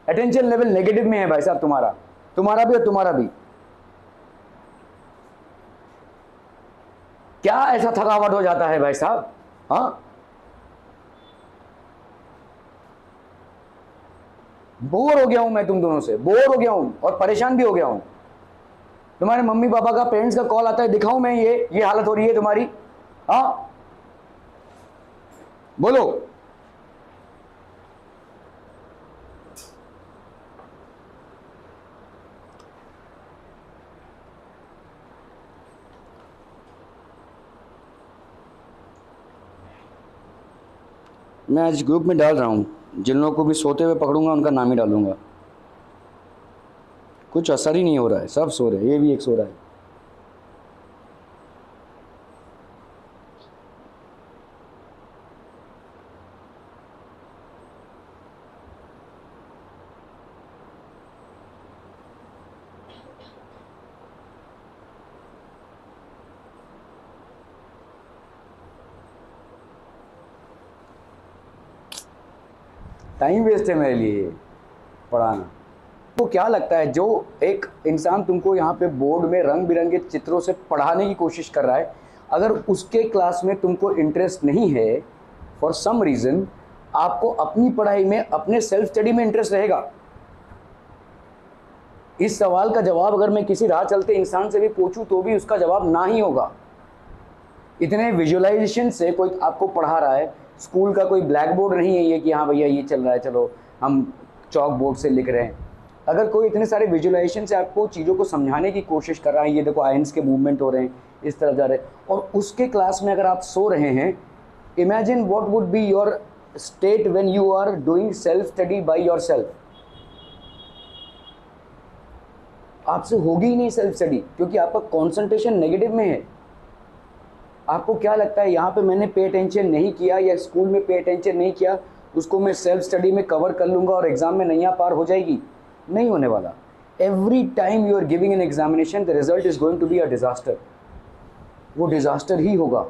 अटेंशन लेवल नेगेटिव में है भाई साहब, तुम्हारा भी और तुम्हारा भी। क्या ऐसा थकावट हो जाता है भाई साहब? हाँ, बोर हो गया हूं मैं तुम दोनों से, बोर हो गया हूं और परेशान भी हो गया हूं। तुम्हारे मम्मी पापा का, पेरेंट्स का कॉल आता है, दिखाऊं मैं ये हालत हो रही है तुम्हारी? हाँ बोलो। मैं आज ग्रुप में डाल रहा हूँ, जिन लोगों को भी सोते हुए पकड़ूंगा उनका नाम ही डालूंगा। कुछ असर ही नहीं हो रहा है, सब सो रहे हैं, ये भी एक सो रहा है। टाइम वेस्ट है मेरे लिए पढ़ाना। तो क्या लगता है, जो एक इंसान तुमको यहाँ पे बोर्ड में रंग बिरंगे चित्रों से पढ़ाने की कोशिश कर रहा है, अगर उसके क्लास में तुमको इंटरेस्ट नहीं है फॉर सम रीज़न, आपको अपनी पढ़ाई में, अपने सेल्फ स्टडी में इंटरेस्ट रहेगा? इस सवाल का जवाब अगर मैं किसी राह चलते इंसान से भी पूछूं तो भी उसका जवाब ना ही होगा। इतने विजुअलाइजेशन से कोई आपको पढ़ा रहा है, स्कूल का कोई ब्लैक बोर्ड नहीं है ये कि हाँ भैया ये चल रहा है, चलो हम चॉक बोर्ड से लिख रहे हैं। अगर कोई इतने सारे विजुअलाइजेशन से आपको चीज़ों को समझाने की कोशिश कर रहा है, ये देखो आयंस के मूवमेंट हो रहे हैं, इस तरह जा रहे हैं, और उसके क्लास में अगर आप सो रहे हैं, imagine what would be your state when you are doing self study by yourself. आपसे होगी ही नहीं सेल्फ स्टडी, क्योंकि आपका कॉन्सेंट्रेशन नेगेटिव में है। आपको क्या लगता है यहाँ पे मैंने पे अटेंशन नहीं किया या स्कूल में पे अटेंशन नहीं किया, उसको मैं सेल्फ स्टडी में कवर कर लूँगा और एग्ज़ाम में नैया पार हो जाएगी? नहीं होने वाला। Every time you are giving an examination the result is going to be a disaster. वो डिजास्टर ही होगा,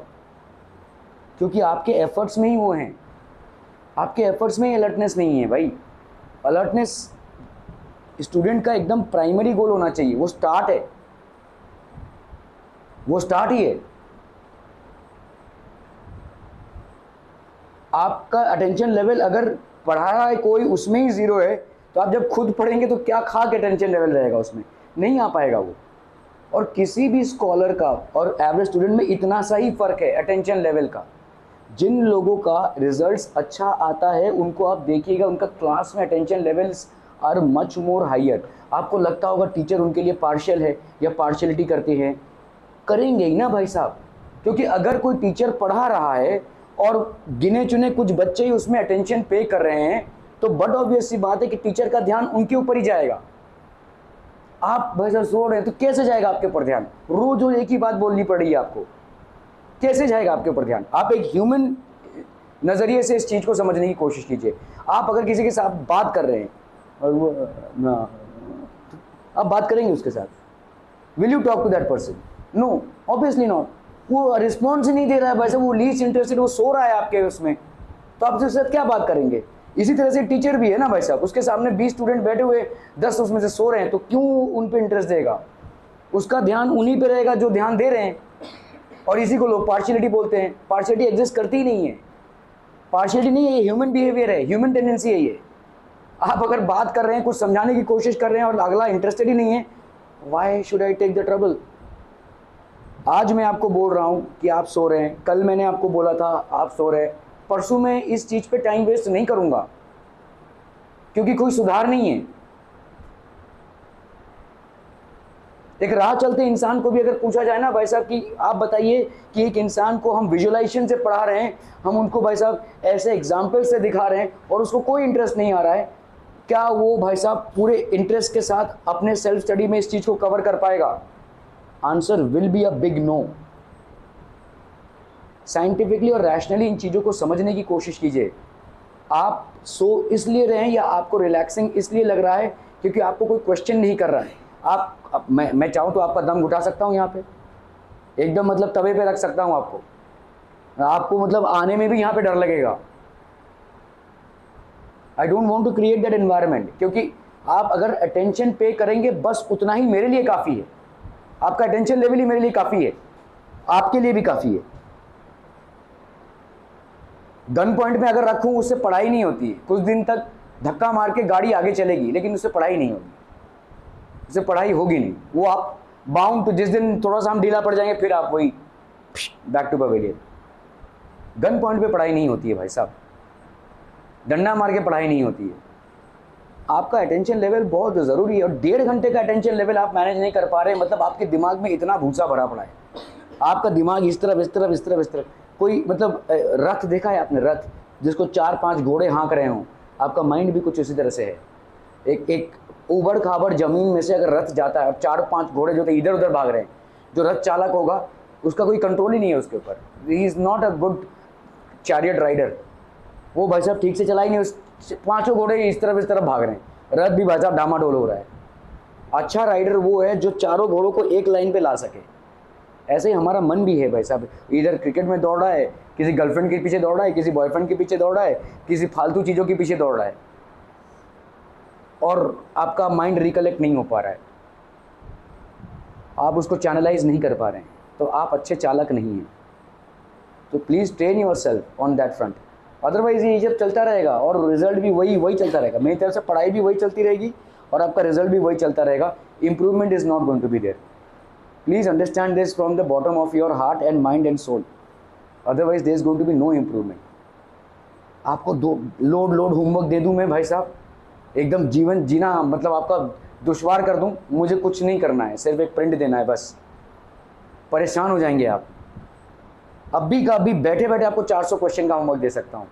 क्योंकि आपके एफर्ट्स में ही वो हैं, आपके एफर्ट्स में ही अलर्टनेस नहीं है भाई। अलर्टनेस स्टूडेंट का एकदम प्राइमरी गोल होना चाहिए, वो स्टार्ट है, वो स्टार्ट ही है। आपका अटेंशन लेवल अगर पढ़ा रहा है कोई उसमें ही जीरो है, तो आप जब खुद पढ़ेंगे तो क्या खा के अटेंशन लेवल रहेगा, उसमें नहीं आ पाएगा वो। और किसी भी स्कॉलर का और एवरेज स्टूडेंट में इतना सा ही फ़र्क है अटेंशन लेवल का। जिन लोगों का रिजल्ट्स अच्छा आता है उनको आप देखिएगा, उनका क्लास में attention levels are much more higher. आपको लगता होगा टीचर उनके लिए पार्शियल है या पार्शियलिटी करते हैं, करेंगे ही ना भाई साहब, क्योंकि अगर कोई टीचर पढ़ा रहा है और गिने चुने कुछ बच्चे ही उसमें अटेंशन पे कर रहे हैं, तो बट ऑब्वियस सी बात है कि टीचर का ध्यान उनके ऊपर ही जाएगा। आप भाई साहब सो रहे हैं तो कैसे जाएगा आपके ऊपर ध्यान? रोज रोज एक ही बात बोलनी पड़ रही है आपको, कैसे जाएगा आपके ऊपर ध्यान? आप एक ह्यूमन नज़रिए से इस चीज़ को समझने की कोशिश कीजिए। आप अगर किसी के साथ बात कर रहे हैं और वो ना, आप बात करेंगे उसके साथ, will you talk to that person? No, obviously not. वो रिस्पॉन्स ही नहीं दे रहा है भाई साहब, वो लीस्ट इंटरेस्टेड, वो सो रहा है आपके उसमें, तो आप उसके साथ क्या बात करेंगे? इसी तरह से टीचर भी है ना भाई साहब, उसके सामने 20 स्टूडेंट बैठे हुए, 10 उसमें से सो रहे हैं, तो क्यों उन पे इंटरेस्ट देगा? उसका ध्यान उन्हीं पे रहेगा जो ध्यान दे रहे हैं। और इसी को लोग पार्शियलिटी बोलते हैं। पार्शियलिटी एग्जिस्ट करती ही नहीं है, पार्शियलिटी नहीं है, ये ह्यूमन बिहेवियर है, ह्यूमन टेंडेंसी है ये। आप अगर बात कर रहे हैं, कुछ समझाने की कोशिश कर रहे हैं और अगला इंटरेस्टेड ही नहीं है, why should I take the trouble? आज मैं आपको बोल रहा हूँ कि आप सो रहे हैं, कल मैंने आपको बोला था आप सो रहे हैं, परसों मैं इस चीज़ पे टाइम वेस्ट नहीं करूँगा, क्योंकि कोई सुधार नहीं है। एक राह चलते इंसान को भी अगर पूछा जाए ना भाई साहब कि आप बताइए कि एक इंसान को हम विजुअलाइजेशन से पढ़ा रहे हैं, हम उनको भाई साहब ऐसे एग्जाम्पल से दिखा रहे हैं और उसको कोई इंटरेस्ट नहीं आ रहा है, क्या वो भाई साहब पूरे इंटरेस्ट के साथ अपने सेल्फ स्टडी में इस चीज़ को कवर कर पाएगा? Answer will be a big no. Scientifically और रैशनली इन चीज़ों को समझने की कोशिश कीजिए। आप सो इसलिए रहे हैं या आपको रिलैक्सिंग इसलिए लग रहा है क्योंकि आपको कोई क्वेश्चन नहीं कर रहा है। आप मैं चाहूँ तो आपका दम घुटा सकता हूँ यहाँ पे, एकदम मतलब तवे पे रख सकता हूँ आपको मतलब आने में भी यहाँ पे डर लगेगा। I don't want to create that environment, क्योंकि आप अगर अटेंशन पे करेंगे बस उतना ही मेरे लिए काफ़ी है, आपका अटेंशन लेवल ही मेरे लिए काफ़ी है, आपके लिए भी काफ़ी है। गन पॉइंट में अगर रखूं उससे पढ़ाई नहीं होती है, कुछ दिन तक धक्का मार के गाड़ी आगे चलेगी लेकिन उससे पढ़ाई नहीं होगी, उससे पढ़ाई होगी नहीं। वो आप बाउंड टू, जिस दिन थोड़ा सा हम ढीला पड़ जाएंगे फिर आप वही back to pavilion. Gun point पे पढ़ाई नहीं होती है भाई साहब, डंडा मार के पढ़ाई नहीं होती है। आपका अटेंशन लेवल बहुत ज़रूरी है, और 1.5 घंटे का अटेंशन लेवल आप मैनेज नहीं कर पा रहे, मतलब आपके दिमाग में इतना भूसा भरा पड़ा है, आपका दिमाग इस तरफ इस तरफ इस तरफ इस तरफ। कोई मतलब रथ देखा है आपने, रथ जिसको 4-5 घोड़े हाँक रहे हों, आपका माइंड भी कुछ इसी तरह से है। एक उबड़ खाबड़ जमीन में से अगर रथ जाता है और 4-5 घोड़े जो थे इधर उधर भाग रहे हैं, जो रथ चालक होगा उसका कोई कंट्रोल ही नहीं है उसके ऊपर, he is not a good chariot rider. वो भाई साहब ठीक से चला ही नहीं, उस 5 घोड़े इस तरफ भाग रहे हैं, रथ भी भाई साहब डामाडोल हो रहा है। अच्छा राइडर वो है जो चारों घोड़ों को एक लाइन पे ला सके। ऐसे ही हमारा मन भी है भाई साहब, इधर क्रिकेट में दौड़ रहा है, किसी गर्लफ्रेंड के पीछे दौड़ रहा है, किसी बॉयफ्रेंड के पीछे दौड़ रहा है, किसी फालतू चीज़ों के पीछे दौड़ रहा है, और आपका माइंड रिकलेक्ट नहीं हो पा रहा है, आप उसको चैनलाइज नहीं कर पा रहे हैं, तो आप अच्छे चालक नहीं हैं। तो please train your self on that front, otherwise ये जब चलता रहेगा और रिजल्ट भी वही चलता रहेगा। मेरी तरफ से पढ़ाई भी वही चलती रहेगी और आपका रिजल्ट भी वही चलता रहेगा। Improvement is not going to be there. Please understand this from the bottom of your heart and mind and soul. Otherwise, there is going to be no improvement. आपको लोड होमवर्क दे दूं मैं भाई साहब, एकदम जीवन जीना मतलब आपका दुश्वार कर दूं, मुझे कुछ नहीं करना है, सिर्फ एक प्रिंट देना है बस, परेशान हो जाएंगे आप। अभी का अभी बैठे बैठे आपको 400 क्वेश्चन का होमवर्क दे सकता हूं,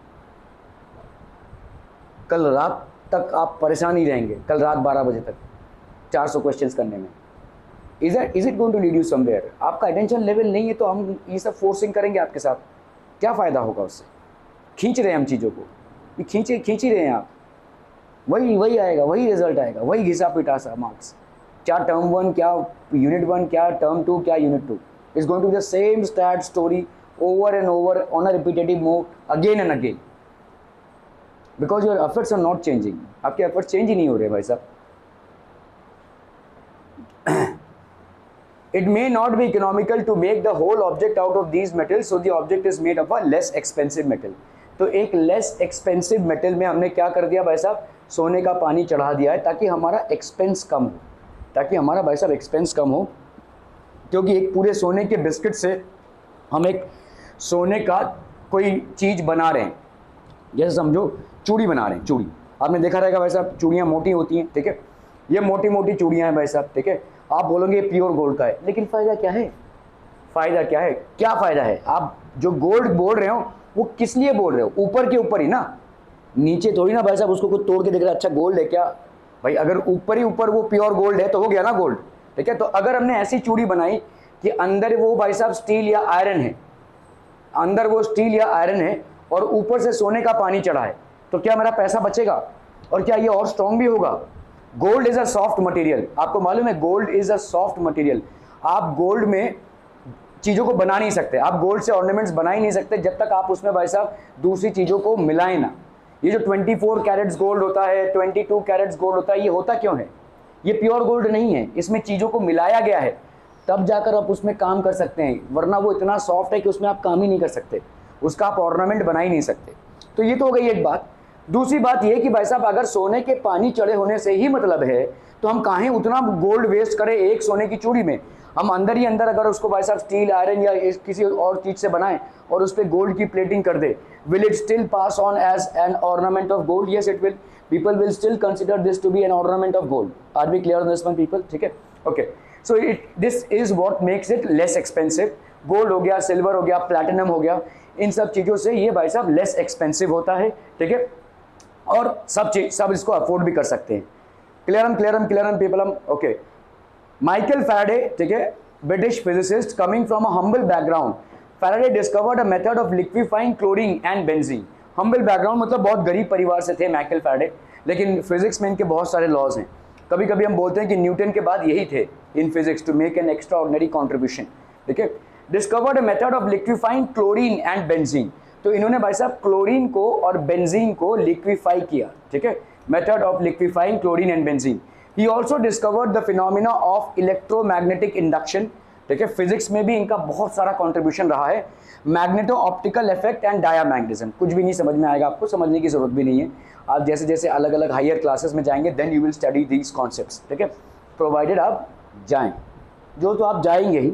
कल रात तक आप परेशान ही रहेंगे, कल रात 12 बजे तक 400 क्वेश्चंस करने में। Is it going to lead you somewhere? आपका अटेंशन लेवल नहीं है तो हम ये सब फोर्सिंग करेंगे आपके साथ, क्या फ़ायदा होगा उससे? खींच रहे हैं हम चीज़ों को, ये खींच ही रहे हैं आप, वही आएगा, वही रिजल्ट आएगा, वही घिसा पिटा सा मार्क्स। क्या टर्म 1, क्या यूनिट 1, क्या टर्म 2, क्या unit 2, is going to be the same stat story over and over on a repetitive mode again and again, because your efforts are not changing. आपके एफर्ट्स चेंज ही नहीं हो रहे भाई साहब। It may not be economical to make the whole object out of these metals, so the object is made of a less expensive metal. तो एक less expensive metal में हमने क्या कर दिया भाई साहब, सोने का पानी चढ़ा दिया है ताकि हमारा एक्सपेंस कम हो, ताकि हमारा भाई साहब एक्सपेंस कम हो। क्योंकि एक पूरे सोने के बिस्किट से हम एक सोने का कोई चीज़ बना रहे हैं, जैसे समझो चूड़ी बना रहे हैं, चूड़ी आपने देखा रहेगा भाई साहब, चूड़ियाँ मोटी होती हैं, ठीक है, ये मोटी मोटी चूड़ियाँ हैं भाई साहब, ठीक है। आप बोलोगे प्योर गोल्ड का है, लेकिन फ़ायदा क्या है? फ़ायदा क्या है? क्या फ़ायदा है? आप जो गोल्ड बोल रहे हो वो किस लिए बोल रहे हो? ऊपर के ऊपर ही ना, नीचे थोड़ी ना भाई साहब उसको कुछ तोड़ के देख रहा है, अच्छा गोल्ड है क्या भाई? अगर ऊपर ही ऊपर वो प्योर गोल्ड है तो हो गया ना गोल्ड, ठीक है। तो अगर हमने ऐसी चूड़ी बनाई कि अंदर वो भाई साहब स्टील या आयरन है, अंदर वो स्टील या आयरन है और ऊपर से सोने का पानी चढ़ा है, तो क्या मेरा पैसा बचेगा? और क्या ये और स्ट्रॉन्ग भी होगा? Gold is a soft material, आपको मालूम है gold is a soft material. आप गोल्ड में चीज़ों को बना नहीं सकते, आप गोल्ड से ऑर्नामेंट्स बना ही नहीं सकते जब तक आप उसमें भाई साहब दूसरी चीज़ों को मिलाएं ना। ये जो 24 कैरेट्स गोल्ड होता है, 22 कैरेट्स गोल्ड होता है, ये होता क्यों है? ये प्योर गोल्ड नहीं है, इसमें चीज़ों को मिलाया गया है, तब जाकर आप उसमें काम कर सकते हैं, वरना वो इतना सॉफ्ट है कि उसमें आप काम ही नहीं कर सकते, उसका आप ऑर्नामेंट बना ही नहीं सकते। तो ये तो हो गई एक बात। दूसरी बात ये कि भाई साहब अगर सोने के पानी चढ़े होने से ही मतलब है तो हम काहे उतना गोल्ड वेस्ट करें एक सोने की चूड़ी में? हम अंदर ही अंदर अगर उसको भाई साहब स्टील, आयरन या किसी और चीज़ से बनाएं और उस पर गोल्ड की प्लेटिंग कर दे, will it still pass on as an ornament of gold? Yes it will, people will still consider this to be an ornament of gold. Are we clear on this one people? ठीक है, okay. So this is what makes it less expensive. Gold हो गया, silver हो गया, platinum हो गया, इन सब चीज़ों से ये भाई साहब लेस एक्सपेंसिव होता है, ठीक है, और सब इसको अफोर्ड भी कर सकते हैं। Clear people, okay. Michael Faraday, ठीक है, British physicist coming from a humble background, Faraday discovered a method of liquefying chlorine and benzene. Humble background मतलब बहुत गरीब परिवार से थे माइकल फैराडे, लेकिन फिजिक्स में इनके बहुत सारे लॉज हैं। कभी कभी हम बोलते हैं कि न्यूटन के बाद यही थे in physics to make an extraordinary contribution, ठीक है। Discovered a method of liquefying chlorine and benzene, तो इन्होंने भाई साहब क्लोरीन को और बेंजीन को लिक्विफाई किया, ठीक है, method of liquefying chlorine and benzene. He also discovered the phenomena of electromagnetic induction, ठीक है, फिजिक्स में भी इनका बहुत सारा कॉन्ट्रीब्यूशन रहा है। Magneto optical effect and diamagnetism, कुछ भी नहीं समझ में आएगा आपको, समझने की जरूरत भी नहीं है, आप जैसे जैसे अलग अलग हायर क्लासेस में जाएंगे then you will study these concepts, ठीक है, प्रोवाइडेड आप जाएँ, जो तो आप जाएंगे ही,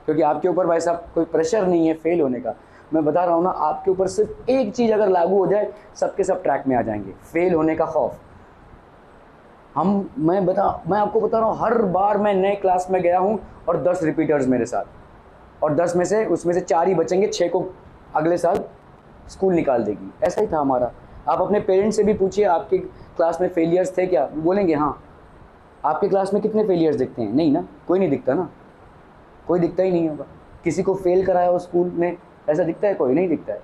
क्योंकि आपके ऊपर भाई साहब कोई प्रेशर नहीं है फेल होने का। मैं बता रहा हूँ ना, आपके ऊपर सिर्फ एक चीज़ अगर लागू हो जाए सबके सब ट्रैक में आ जाएंगे, फेल होने का खौफ। मैं आपको बता रहा हूँ, हर बार मैं नए क्लास में गया हूँ और 10 रिपीटर्स मेरे साथ, और 10 में से उसमें से 4 ही बचेंगे, 6 को अगले साल स्कूल निकाल देगी। ऐसा ही था हमारा। आप अपने पेरेंट्स से भी पूछिए आपकी क्लास में फेलियर्स थे क्या, बोलेंगे हाँ। आपकी क्लास में कितने फेलियर्स दिखते हैं? नहीं ना, कोई नहीं दिखता ना, कोई दिखता ही नहीं होगा। किसी को फेल कराया हो स्कूल में ऐसा दिखता है? कोई नहीं दिखता है।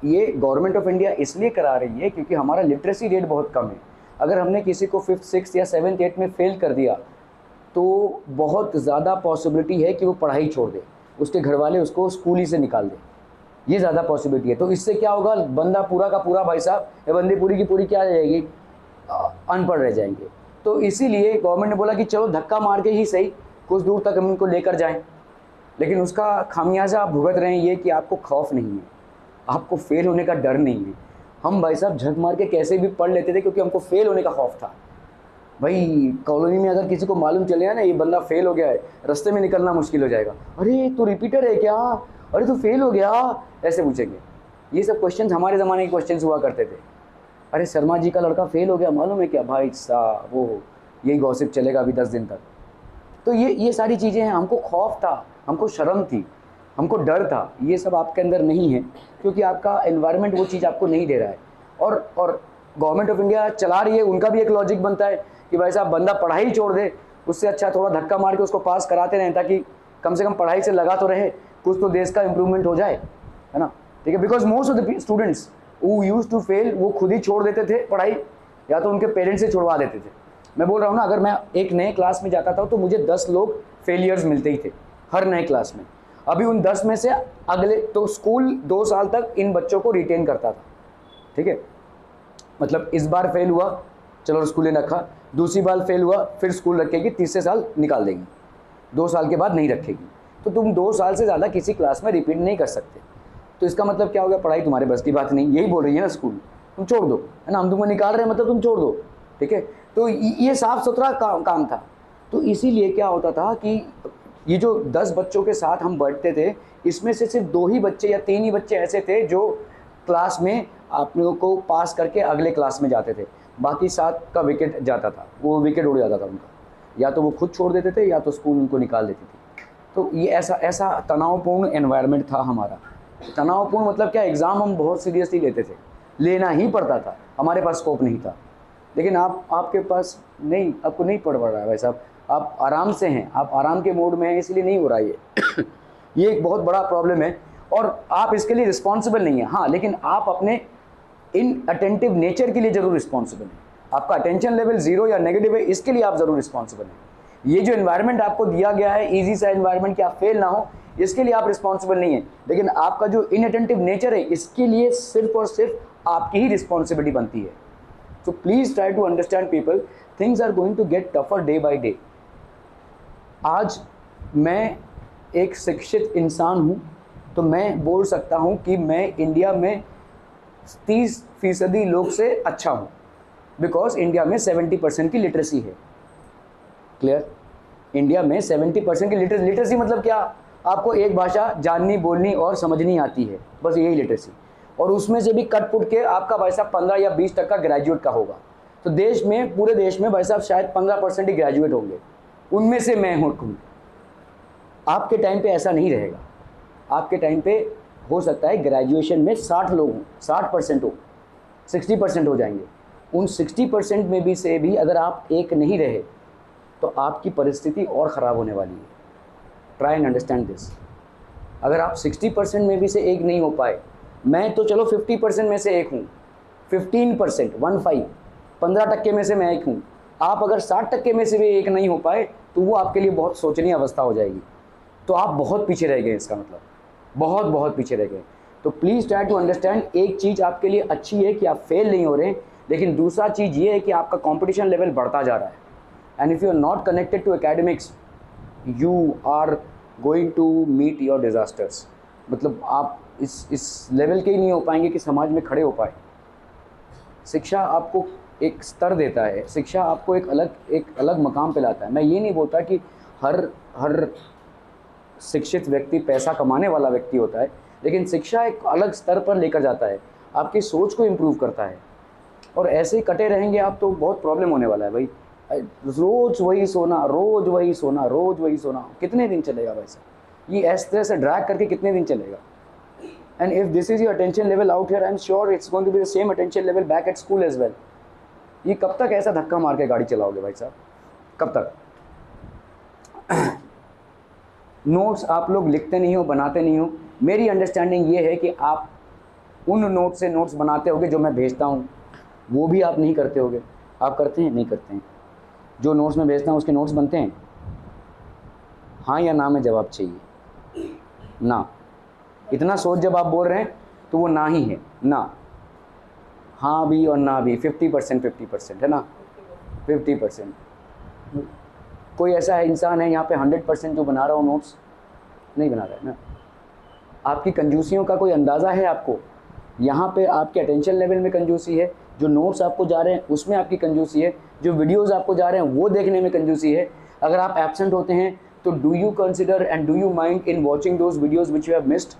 ये गवर्नमेंट ऑफ इंडिया इसलिए करा रही है क्योंकि हमारा लिटरेसी रेट बहुत कम है। अगर हमने किसी को 5th 6th या 7th 8th में फेल कर दिया तो बहुत ज़्यादा पॉसिबिलिटी है कि वो पढ़ाई छोड़ दे, उसके घर वाले उसको स्कूल ही से निकाल दे, ये ज़्यादा पॉसिबिलिटी है। तो इससे क्या होगा, बंदा पूरा का पूरा भाई साहब या बंदी पूरी की पूरी क्या रह जाएगी, अनपढ़ रह जाएंगे। तो इसीलिए गवर्नमेंट ने बोला कि चलो धक्का मार के ही सही कुछ दूर तक हम इनको लेकर जाएं, लेकिन उसका खामियाजा आप भुगत रहे हैं ये कि आपको खौफ नहीं है, आपको फेल होने का डर नहीं है। हम भाई साहब झक मार के कैसे भी पढ़ लेते थे क्योंकि हमको फेल होने का खौफ था। भाई कॉलोनी में अगर किसी को मालूम चले ना ये बंदा फेल हो गया है, रास्ते में निकलना मुश्किल हो जाएगा। अरे तू रिपीटर है क्या, अरे तू फेल हो गया, ऐसे पूछेंगे। ये सब क्वेश्चन हमारे ज़माने के क्वेश्चन हुआ करते थे। अरे शर्मा जी का लड़का फेल हो गया, मालूम है क्या भाई साहब, वो यही गॉसिप चलेगा अभी 10 दिन तक। तो ये सारी चीज़ें हैं, हमको खौफ था, हमको शर्म थी, हमको डर था, ये सब आपके अंदर नहीं है, क्योंकि आपका एनवायरनमेंट वो चीज़ आपको नहीं दे रहा है। और गवर्नमेंट ऑफ इंडिया चला रही है, उनका भी एक लॉजिक बनता है कि भाई साहब बंदा पढ़ाई छोड़ दे, उससे अच्छा थोड़ा धक्का मार के उसको पास कराते रहें, ताकि कम से कम पढ़ाई से लगा तो रहे, कुछ तो देश का इम्प्रूवमेंट हो जाए, है ना। ठीक है, because most of the students who used to fail, वो खुद ही छोड़ देते थे पढ़ाई, या तो उनके पेरेंट्स से छुड़वा देते थे। मैं बोल रहा हूँ ना, अगर मैं एक नए क्लास में जाता था तो मुझे 10 लोग फेलियर्स मिलते ही थे हर नए क्लास में। अभी उन 10 में से अगले तो स्कूल 2 साल तक इन बच्चों को रिटेन करता था। ठीक है, मतलब इस बार फेल हुआ, चलो स्कूल ने रखा, दूसरी बार फेल हुआ, फिर स्कूल रखेगी, तीसरे साल निकाल देगी, 2 साल के बाद नहीं रखेगी। तो तुम 2 साल से ज़्यादा किसी क्लास में रिपीट नहीं कर सकते। तो इसका मतलब क्या हो गया, पढ़ाई तुम्हारे बस की बात नहीं, यही बोल रही है ना स्कूल, तुम छोड़ दो, है ना, हम तुमको निकाल रहे हैं मतलब तुम छोड़ दो। ठीक है, तो ये साफ सुथरा काम था। तो इसीलिए क्या होता था कि ये जो 10 बच्चों के साथ हम बैठते थे, इसमें से सिर्फ 2 ही बच्चे या 3 ही बच्चे ऐसे थे जो क्लास में आप लोगों को पास करके अगले क्लास में जाते थे, बाकी 7 का विकेट जाता था, वो विकेट उड़ जाता था उनका, या तो वो खुद छोड़ देते थे या तो स्कूल उनको निकाल देती थी। तो ये ऐसा तनावपूर्ण एनवायरनमेंट था हमारा। तनावपूर्ण मतलब क्या, एग्ज़ाम हम बहुत सीरियसली लेते थे, लेना ही पड़ता था, हमारे पास स्कोप नहीं था। लेकिन आपके पास नहीं, आपको नहीं पढ़ रहा है भाई साहब, आप आराम से हैं, आप आराम के मोड में हैं, इसलिए नहीं हो रहा है ये एक बहुत बड़ा प्रॉब्लम है, और आप इसके लिए रिस्पॉन्सिबल नहीं है। हाँ, लेकिन आप अपने इन अटेंटिव नेचर के लिए ज़रूर रिस्पॉन्सिबल हैं। आपका अटेंशन लेवल 0 या नेगेटिव है, इसके लिए आप ज़रूर रिस्पॉन्सिबल हैं। ये जो एनवायरनमेंट आपको दिया गया है, ईजी सा एनवायरनमेंट कि आप फेल ना हो, इसके लिए आप रिस्पॉन्सिबल नहीं है। लेकिन आपका जो इनअटेंटिव नेचर है, इसके लिए सिर्फ और सिर्फ आपकी ही रिस्पॉन्सिबिलिटी बनती है। So please try to understand people, things are going to get tougher day by day. आज मैं एक शिक्षित इंसान हूँ, तो मैं बोल सकता हूँ कि मैं इंडिया में 30% लोग से अच्छा हूँ, बिकॉज इंडिया में 70% की लिटरेसी है। क्लियर, इंडिया में 70% की लिटरेसी मतलब क्या, आपको एक भाषा जाननी, बोलनी और समझनी आती है, बस यही लिटरेसी। और उसमें से भी कट पुट के आपका भाई साहब 15 या 20% ग्रेजुएट का होगा। तो देश में, पूरे देश में भाई साहब शायद 15% ही ग्रेजुएट होंगे, उनमें से मैं हूँ। आपके टाइम पे ऐसा नहीं रहेगा। आपके टाइम पे हो सकता है ग्रेजुएशन में 60 लोग हों, 60% हो, 60% हो जाएंगे। उन 60% में भी से भी अगर आप एक नहीं रहे तो आपकी परिस्थिति और ख़राब होने वाली है। Try and understand this. अगर आप 60% में भी से एक नहीं हो पाए, मैं तो चलो 50% में से एक हूँ, 15%, 15% में से मैं एक हूँ, आप अगर 60% में से भी एक नहीं हो पाए तो वो आपके लिए बहुत सोचनीय अवस्था हो जाएगी। तो आप बहुत पीछे रह गए, इसका मतलब बहुत पीछे रह गए। तो प्लीज़ ट्राई टू अंडरस्टैंड, एक चीज़ आपके लिए अच्छी है कि आप फेल नहीं हो रहे, लेकिन दूसरा चीज़ ये है कि आपका कंपटीशन लेवल बढ़ता जा रहा है। And if you are not connected to academics, you are going to meet your disasters. मतलब आप इस लेवल के ही नहीं हो पाएंगे कि समाज में खड़े हो पाए। शिक्षा आपको एक स्तर देता है, शिक्षा आपको एक अलग मकाम पे लाता है। मैं ये नहीं बोलता कि हर शिक्षित व्यक्ति पैसा कमाने वाला व्यक्ति होता है, लेकिन शिक्षा एक अलग स्तर पर लेकर जाता है, आपकी सोच को इम्प्रूव करता है। और ऐसे ही कटे रहेंगे आप तो बहुत प्रॉब्लम होने वाला है भाई। रोज़ वही सोना, रोज़ वही सोना, रोज़ वही सोना, कितने दिन चलेगा वैसे? ये इस तरह से ड्रैग करके कितने दिन चलेगा? And if this is your attention level out here, I'm sure it's going to be the same attention level back at school as well. ये कब तक ऐसा धक्का मार के गाड़ी चलाओगे भाई साहब, कब तक? नोट्स आप लोग लिखते नहीं हो, बनाते नहीं हो। मेरी अंडरस्टैंडिंग ये है कि आप उन नोट से नोट्स बनाते होगे जो मैं भेजता हूँ, वो भी आप नहीं करते होगे। आप करते हैं? नहीं करते हैं। जो नोट्स में भेजता हूँ उसके नोट्स बनते हैं? हाँ या ना में जवाब चाहिए। ना। इतना सोच जब आप बोल रहे हैं तो वो ना ही है, ना। हाँ भी और ना भी 50% है ना, 50%। कोई ऐसा है इंसान है यहाँ पे 100% जो बना रहा हो नोट्स? नहीं बना रहा है ना। आपकी कंजूसियों का कोई अंदाज़ा है आपको? यहाँ पे आपके अटेंशन लेवल में कंजूसी है, जो नोट्स आपको जा रहे हैं उसमें आपकी कंजूसी है, जो वीडियोज़ आपको जा रहे हैं वो देखने में कंजूसी है। अगर आप एब्सेंट होते हैं तो do you consider and do you mind in watching those videos which you have missed?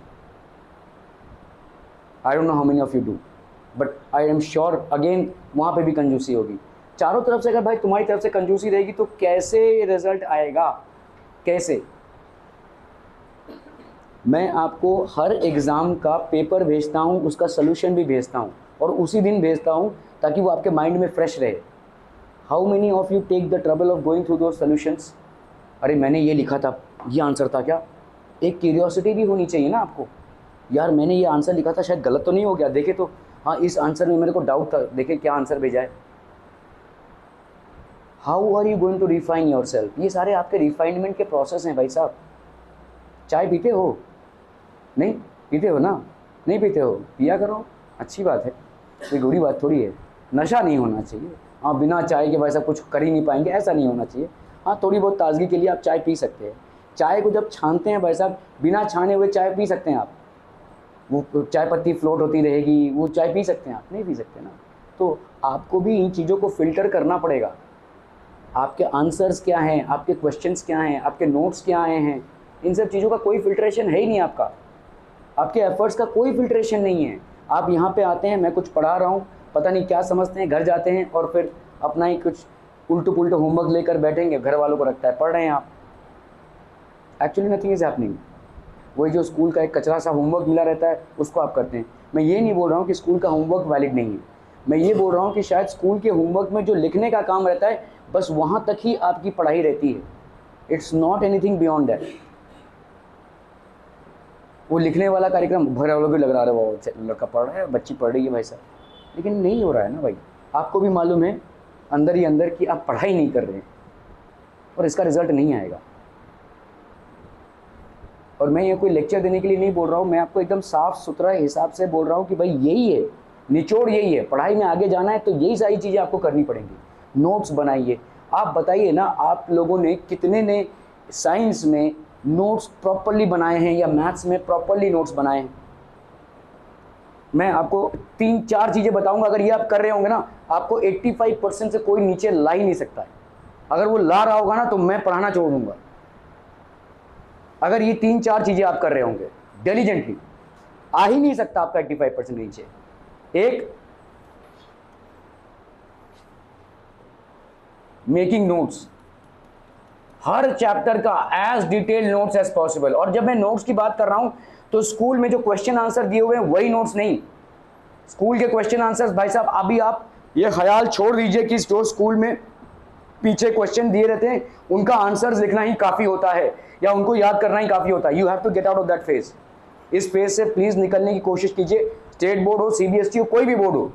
I don't know how many of you do. But I am sure again वहाँ पे भी कंजूसी होगी। चारों तरफ से अगर भाई तुम्हारी तरफ से कंजूसी रहेगी तो कैसे रिजल्ट आएगा, कैसे? मैं आपको हर एग्ज़ाम का पेपर भेजता हूँ, उसका सलूशन भी भेजता हूँ और उसी दिन भेजता हूँ ताकि वो आपके माइंड में फ्रेश रहे। How many of you take the trouble of going through those solutions? अरे मैंने ये लिखा था, ये आंसर था क्या? एक क्यूरियोसिटी भी होनी चाहिए ना आपको, यार मैंने ये आंसर लिखा था, शायद गलत तो नहीं हो गया, देखे तो, हाँ इस आंसर में मेरे को डाउट था, देखे क्या आंसर भेजा है। How are you going to refine yourself? ये सारे आपके रिफाइनमेंट के प्रोसेस हैं भाई साहब। चाय पीते हो? नहीं पीते हो ना? नहीं पीते हो, पिया करो, अच्छी बात है, कोई बुरी बात थोड़ी है। नशा नहीं होना चाहिए। हाँ बिना चाय के भाई साहब कुछ कर ही नहीं पाएंगे, ऐसा नहीं होना चाहिए। हाँ थोड़ी बहुत ताजगी के लिए आप चाय पी सकते हैं। चाय को जब छानते हैं भाई साहब, बिना छाने हुए चाय पी सकते हैं आप? वो चाय पत्ती फ्लोट होती रहेगी, वो चाय पी सकते हैं आप? नहीं पी सकते ना। तो आपको भी इन चीज़ों को फिल्टर करना पड़ेगा। आपके आंसर्स क्या हैं, आपके क्वेश्चंस क्या हैं, आपके नोट्स क्या आए हैं, इन सब चीज़ों का कोई फिल्ट्रेशन है ही नहीं आपका। आपके एफर्ट्स का कोई फिल्ट्रेशन नहीं है। आप यहाँ पे आते हैं, मैं कुछ पढ़ा रहा हूँ, पता नहीं क्या समझते हैं, घर जाते हैं और फिर अपना ही कुछ उल्टू पुल्टू होमवर्क लेकर बैठेंगे, घर वालों को रखता है पढ़ रहे हैं आप। Actually nothing is happening. वही जो स्कूल का एक कचरा सा होमवर्क मिला रहता है उसको आप करते हैं। मैं ये नहीं बोल रहा हूँ कि स्कूल का होमवर्क वैलिड नहीं है, मैं ये बोल रहा हूँ कि शायद स्कूल के होमवर्क में जो लिखने का काम रहता है बस वहाँ तक ही आपकी पढ़ाई रहती है। It's not anything beyond that. वो लिखने वाला कार्यक्रम घर वालों को लग रहा है वो लड़का पढ़ रहा है, बच्ची पढ़ रही है भाई साहब, लेकिन नहीं हो रहा है ना भाई। आपको भी मालूम है अंदर ही अंदर कि आप पढ़ाई नहीं कर रहे हैं और इसका रिजल्ट नहीं आएगा। और मैं ये कोई लेक्चर देने के लिए नहीं बोल रहा हूँ, मैं आपको एकदम साफ सुथरा हिसाब से बोल रहा हूँ कि भाई यही है निचोड़, यही है। पढ़ाई में आगे जाना है तो यही सारी चीज़ें आपको करनी पड़ेंगी। नोट्स बनाइए। आप बताइए ना, आप लोगों ने कितने ने साइंस में नोट्स प्रॉपरली बनाए हैं या मैथ्स में प्रॉपरली नोट्स बनाए हैं? मैं आपको 3-4 चीज़ें बताऊंगा, अगर ये आप कर रहे होंगे ना, आपको 85% से कोई नीचे ला ही नहीं सकता है। अगर वो ला रहा होगा ना तो मैं पढ़ाना छोड़ दूंगा। अगर ये 3-4 चीज़ें आप कर रहे होंगे डिलीजेंटली, आ ही नहीं सकता आपका 85% नीचे। एक, मेकिंग नोट्स, हर चैप्टर का as detail notes as possible. और जब मैं नोट्स की बात कर रहा हूं तो स्कूल में जो क्वेश्चन आंसर दिए हुए हैं वही नोट्स नहीं। स्कूल के क्वेश्चन आंसर्स भाई साहब, अभी आप ये ख्याल छोड़ दीजिए कि जो स्कूल में पीछे क्वेश्चन दिए रहते हैं उनका आंसर्स लिखना ही काफ़ी होता है या उनको याद करना ही काफ़ी होता है। You have to get out of that phase. इस फेज से प्लीज़ निकलने की कोशिश कीजिए। स्टेट बोर्ड हो, सीबीएसई हो, कोई भी बोर्ड हो,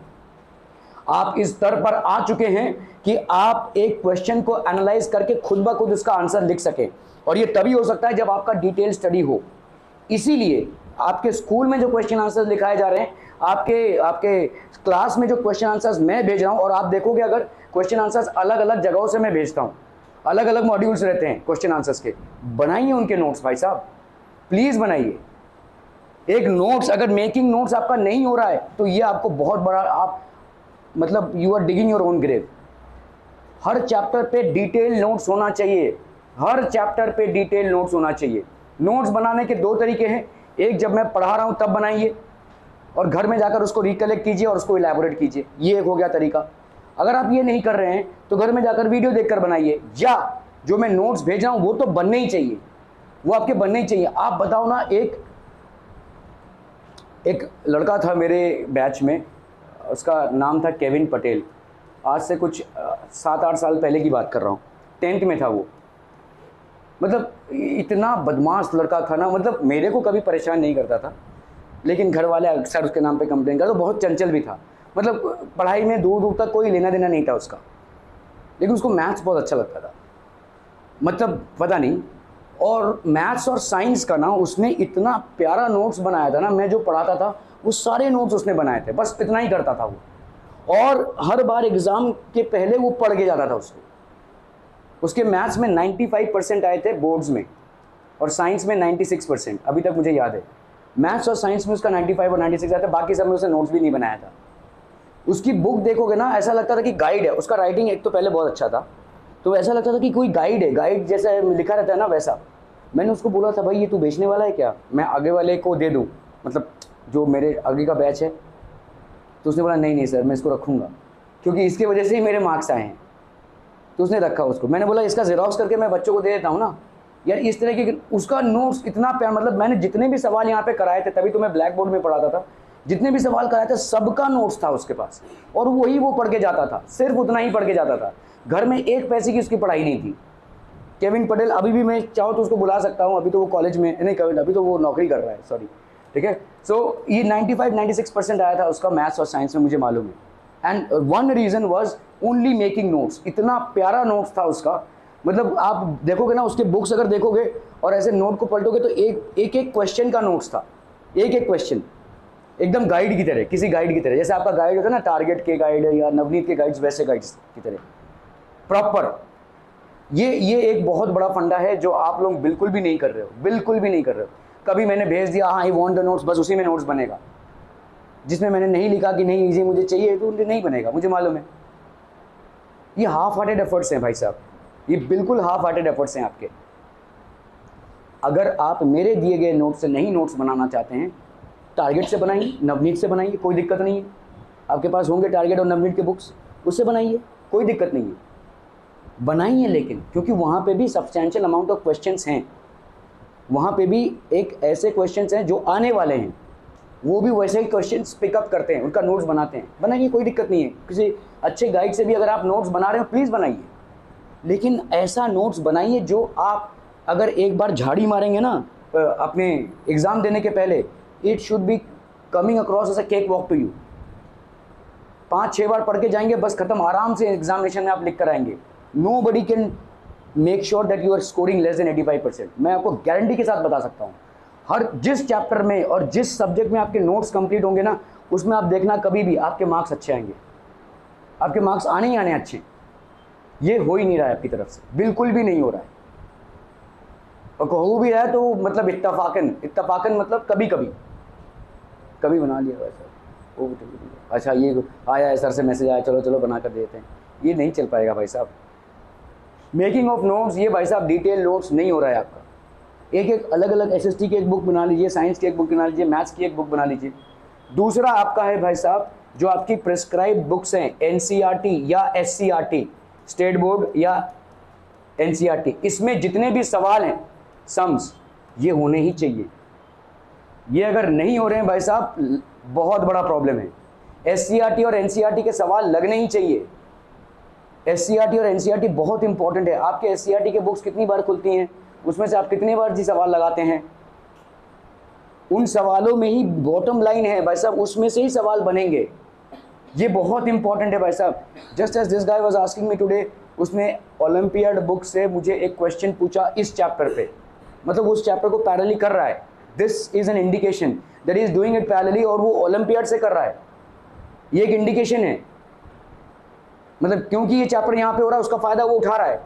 आप इस स्तर पर आ चुके हैं कि आप एक क्वेश्चन को एनालाइज करके खुद ब खुद उसका आंसर लिख सकें। और ये तभी हो सकता है जब आपका डिटेल स्टडी हो। इसीलिए आपके स्कूल में जो क्वेश्चन आंसर्स लिखाए जा रहे हैं, आपके क्लास में जो क्वेश्चन आंसर्स मैं भेज रहा हूं, और आप देखोगे अगर क्वेश्चन आंसर्स अलग अलग जगहों से मैं भेजता हूं, अलग अलग मॉड्यूल्स रहते हैं क्वेश्चन आंसर्स के, बनाइए उनके नोट्स भाई साहब, प्लीज़ बनाइए एक नोट्स। अगर मेकिंग नोट्स आपका नहीं हो रहा है तो ये आपको बहुत बड़ा, आप मतलब you are digging your own grave. हर चैप्टर पे डिटेल नोट्स होना चाहिए, हर चैप्टर पे डिटेल नोट्स होना चाहिए। नोट्स बनाने के 2 तरीके हैं, एक जब मैं पढ़ा रहा हूं तब बनाइए और घर में जाकर उसको रिकलेक्ट कीजिए और उसको इलैबोरेट कीजिए, ये एक हो गया तरीका। अगर आप ये नहीं कर रहे हैं तो घर में जाकर वीडियो देखकर बनाइए, या जो मैं नोट्स भेज रहा हूं वो तो बनने ही चाहिए, वो आपके बनने ही चाहिए। आप बताओ ना, एक लड़का था मेरे बैच में, उसका नाम था केविन पटेल। आज से कुछ 7-8 साल पहले की बात कर रहा हूँ, 10th में था वो। मतलब इतना बदमाश लड़का था ना, मतलब मेरे को कभी परेशान नहीं करता था, लेकिन घर वाले अक्सर उसके नाम पे कंप्लेन करते। तो बहुत चंचल भी था, मतलब पढ़ाई में दूर दूर तक कोई लेना देना नहीं था उसका, लेकिन उसको मैथ्स बहुत अच्छा लगता था, मतलब पता नहीं। और मैथ्स और साइंस का ना उसने इतना प्यारा नोट्स बनाया था ना, मैं जो पढ़ाता था वो सारे नोट्स उसने बनाए थे, बस इतना ही करता था वो। और हर बार एग्ज़ाम के पहले वो पढ़ के जाता था उसको। उसके मैथ्स में 95% आए थे बोर्ड्स में, और साइंस में 96%, अभी तक मुझे याद है। मैथ्स और साइंस में उसका 95 और 96 आया था, बाकी सब में उसने नोट्स भी नहीं बनाया था। उसकी बुक देखोगे ना, ऐसा लगता था कि गाइड है। उसका राइटिंग एक तो पहले बहुत अच्छा था, तो ऐसा लगता था कि कोई गाइड है, गाइड जैसा लिखा रहता है ना वैसा। मैंने उसको बोला था, भाई ये तू बेचने वाला है क्या, मैं आगे वाले को दे दूँ, मतलब जो मेरे आगे का बैच है। तो उसने बोला नहीं नहीं सर मैं इसको रखूँगा, क्योंकि इसकी वजह से ही मेरे मार्क्स आए हैं। तो उसने रखा उसको। मैंने बोला इसका जेरोक्स करके मैं बच्चों को दे देता हूँ ना यार। इस तरह की उसका नोट्स इतना प्यार, मतलब मैंने जितने भी सवाल यहाँ पे कराए थे, तभी तो मैं ब्लैक बोर्ड में पढ़ाता था, जितने भी सवाल कराए थे सबका नोट्स था उसके पास, और वही वो पढ़ के जाता था, सिर्फ उतना ही पढ़ के जाता था। घर में एक पैसे की उसकी पढ़ाई नहीं थी। केविन पटेल, अभी भी मैं चाहूँ तो उसको बुला सकता हूँ, अभी तो वो कॉलेज में नहीं, केविन अभी तो वो नौकरी कर रहा है, सॉरी, ठीक है। सो ये 95-96% आया था उसका मैथ्स और साइंस में, मुझे मालूम है। And one reason was only making notes. इतना प्यारा नोट्स था उसका, मतलब आप देखोगे ना उसके बुक्स अगर देखोगे और ऐसे नोट को पलटोगे तो एक एक क्वेश्चन का नोट्स था, एक एक क्वेश्चन एकदम गाइड की तरह, किसी गाइड की तरह, जैसे आपका गाइड होता है ना, टारगेट के गाइड या नवनीत के गाइड्स, वैसे गाइड्स की तरह प्रॉपर। ये एक बहुत बड़ा फंडा है जो आप लोग बिल्कुल भी नहीं कर रहे हो, बिल्कुल भी नहीं कर रहे हो। कभी मैंने भेज दिया हाँ आई वांट द नोट्स, बस उसी में नोट्स बनेगा, जिसमें मैंने नहीं लिखा कि नहीं इजी मुझे चाहिए तो नहीं बनेगा, मुझे मालूम है। ये हाफ हार्टेड एफर्ट्स हैं भाई साहब, ये बिल्कुल हाफ हार्टेड एफर्ट्स हैं आपके। अगर आप मेरे दिए गए नोट्स से नहीं नोट्स बनाना चाहते हैं, टारगेट से बनाइए, नवनीत से बनाइए, कोई दिक्कत नहीं है। आपके पास होंगे टारगेट और नवनीत के बुक्स, उससे बनाइए, कोई दिक्कत नहीं है, बनाइए। लेकिन क्योंकि वहाँ पे भी सब्सटैंशियल अमाउंट ऑफ क्वेश्चंस हैं, वहाँ पे भी एक ऐसे क्वेश्चंस हैं जो आने वाले हैं, वो भी वैसे ही क्वेश्चंस पिकअप करते हैं, उनका नोट्स बनाते हैं। बनाइए, कोई दिक्कत नहीं है। किसी अच्छे गाइड से भी अगर आप नोट्स बना रहे हो प्लीज़ बनाइए, लेकिन ऐसा नोट्स बनाइए जो आप अगर एक बार झाड़ी मारेंगे ना अपने एग्ज़ाम देने के पहले, it should be coming across as a cakewalk to you. 5-6 बार पढ़ के जाएंगे, बस खत्म, आराम से एग्जामिनेशन में आप लिख कर आएंगे। Nobody can make sure that you are scoring less than 85%। मैं आपको गारंटी के साथ बता सकता हूँ। हर जिस चैप्टर में और जिस सब्जेक्ट में आपके नोट्स कंप्लीट होंगे ना, उसमें आप देखना कभी भी आपके मार्क्स अच्छे आएंगे, आपके मार्क्स आने ही आने अच्छे। ये हो ही नहीं रहा है आपकी तरफ से, बिल्कुल भी नहीं हो रहा है। और हो भी रहा है तो मतलब इत्तफाकन मतलब कभी बना लिया वैसा, वो अच्छा ये आया है सर से मैसेज आया, चलो बना कर देते हैं, ये नहीं चल पाएगा भाई साहब। मेकिंग ऑफ नोट्स, ये भाई साहब डिटेल नोट्स नहीं हो रहा है आपका। एक अलग अलग एसएसटी की एक बुक बना लीजिए, साइंस की एक बुक बना लीजिए, मैथ्स की एक बुक बना लीजिए। दूसरा आपका है भाई साहब जो आपकी प्रिस्क्राइब बुक्स हैं, एनसीईआरटी या एससीईआरटी, स्टेट बोर्ड या एनसीईआरटी, इसमें जितने भी सवाल हैं सम्स, ये होने ही चाहिए। ये अगर नहीं हो रहे हैं भाई साहब, बहुत बड़ा प्रॉब्लम है। एससीईआरटी और एनसीईआरटी के सवाल लगने ही चाहिए। एससीईआरटी और एनसीईआरटी बहुत इंपॉर्टेंट है। आपके एससीईआरटी के बुक्स कितनी बार खुलती हैं, उसमें से आप कितनी बार जी सवाल लगाते हैं? उन सवालों में ही बॉटम लाइन है भाई साहब, उसमें से ही सवाल बनेंगे। ये बहुत इंपॉर्टेंट है भाई साहब। Just as this guy was asking me today, उसने ओलंपियाड बुक से मुझे एक क्वेश्चन पूछा इस चैप्टर पे, मतलब उस चैप्टर को पैरेलली कर रहा है। This is an indication that is doing it parallelly, और वो ओलंपियाड से कर रहा है। ये एक इंडिकेशन है, मतलब क्योंकि ये चैप्टर यहाँ पे हो रहा है उसका फायदा वो उठा रहा है।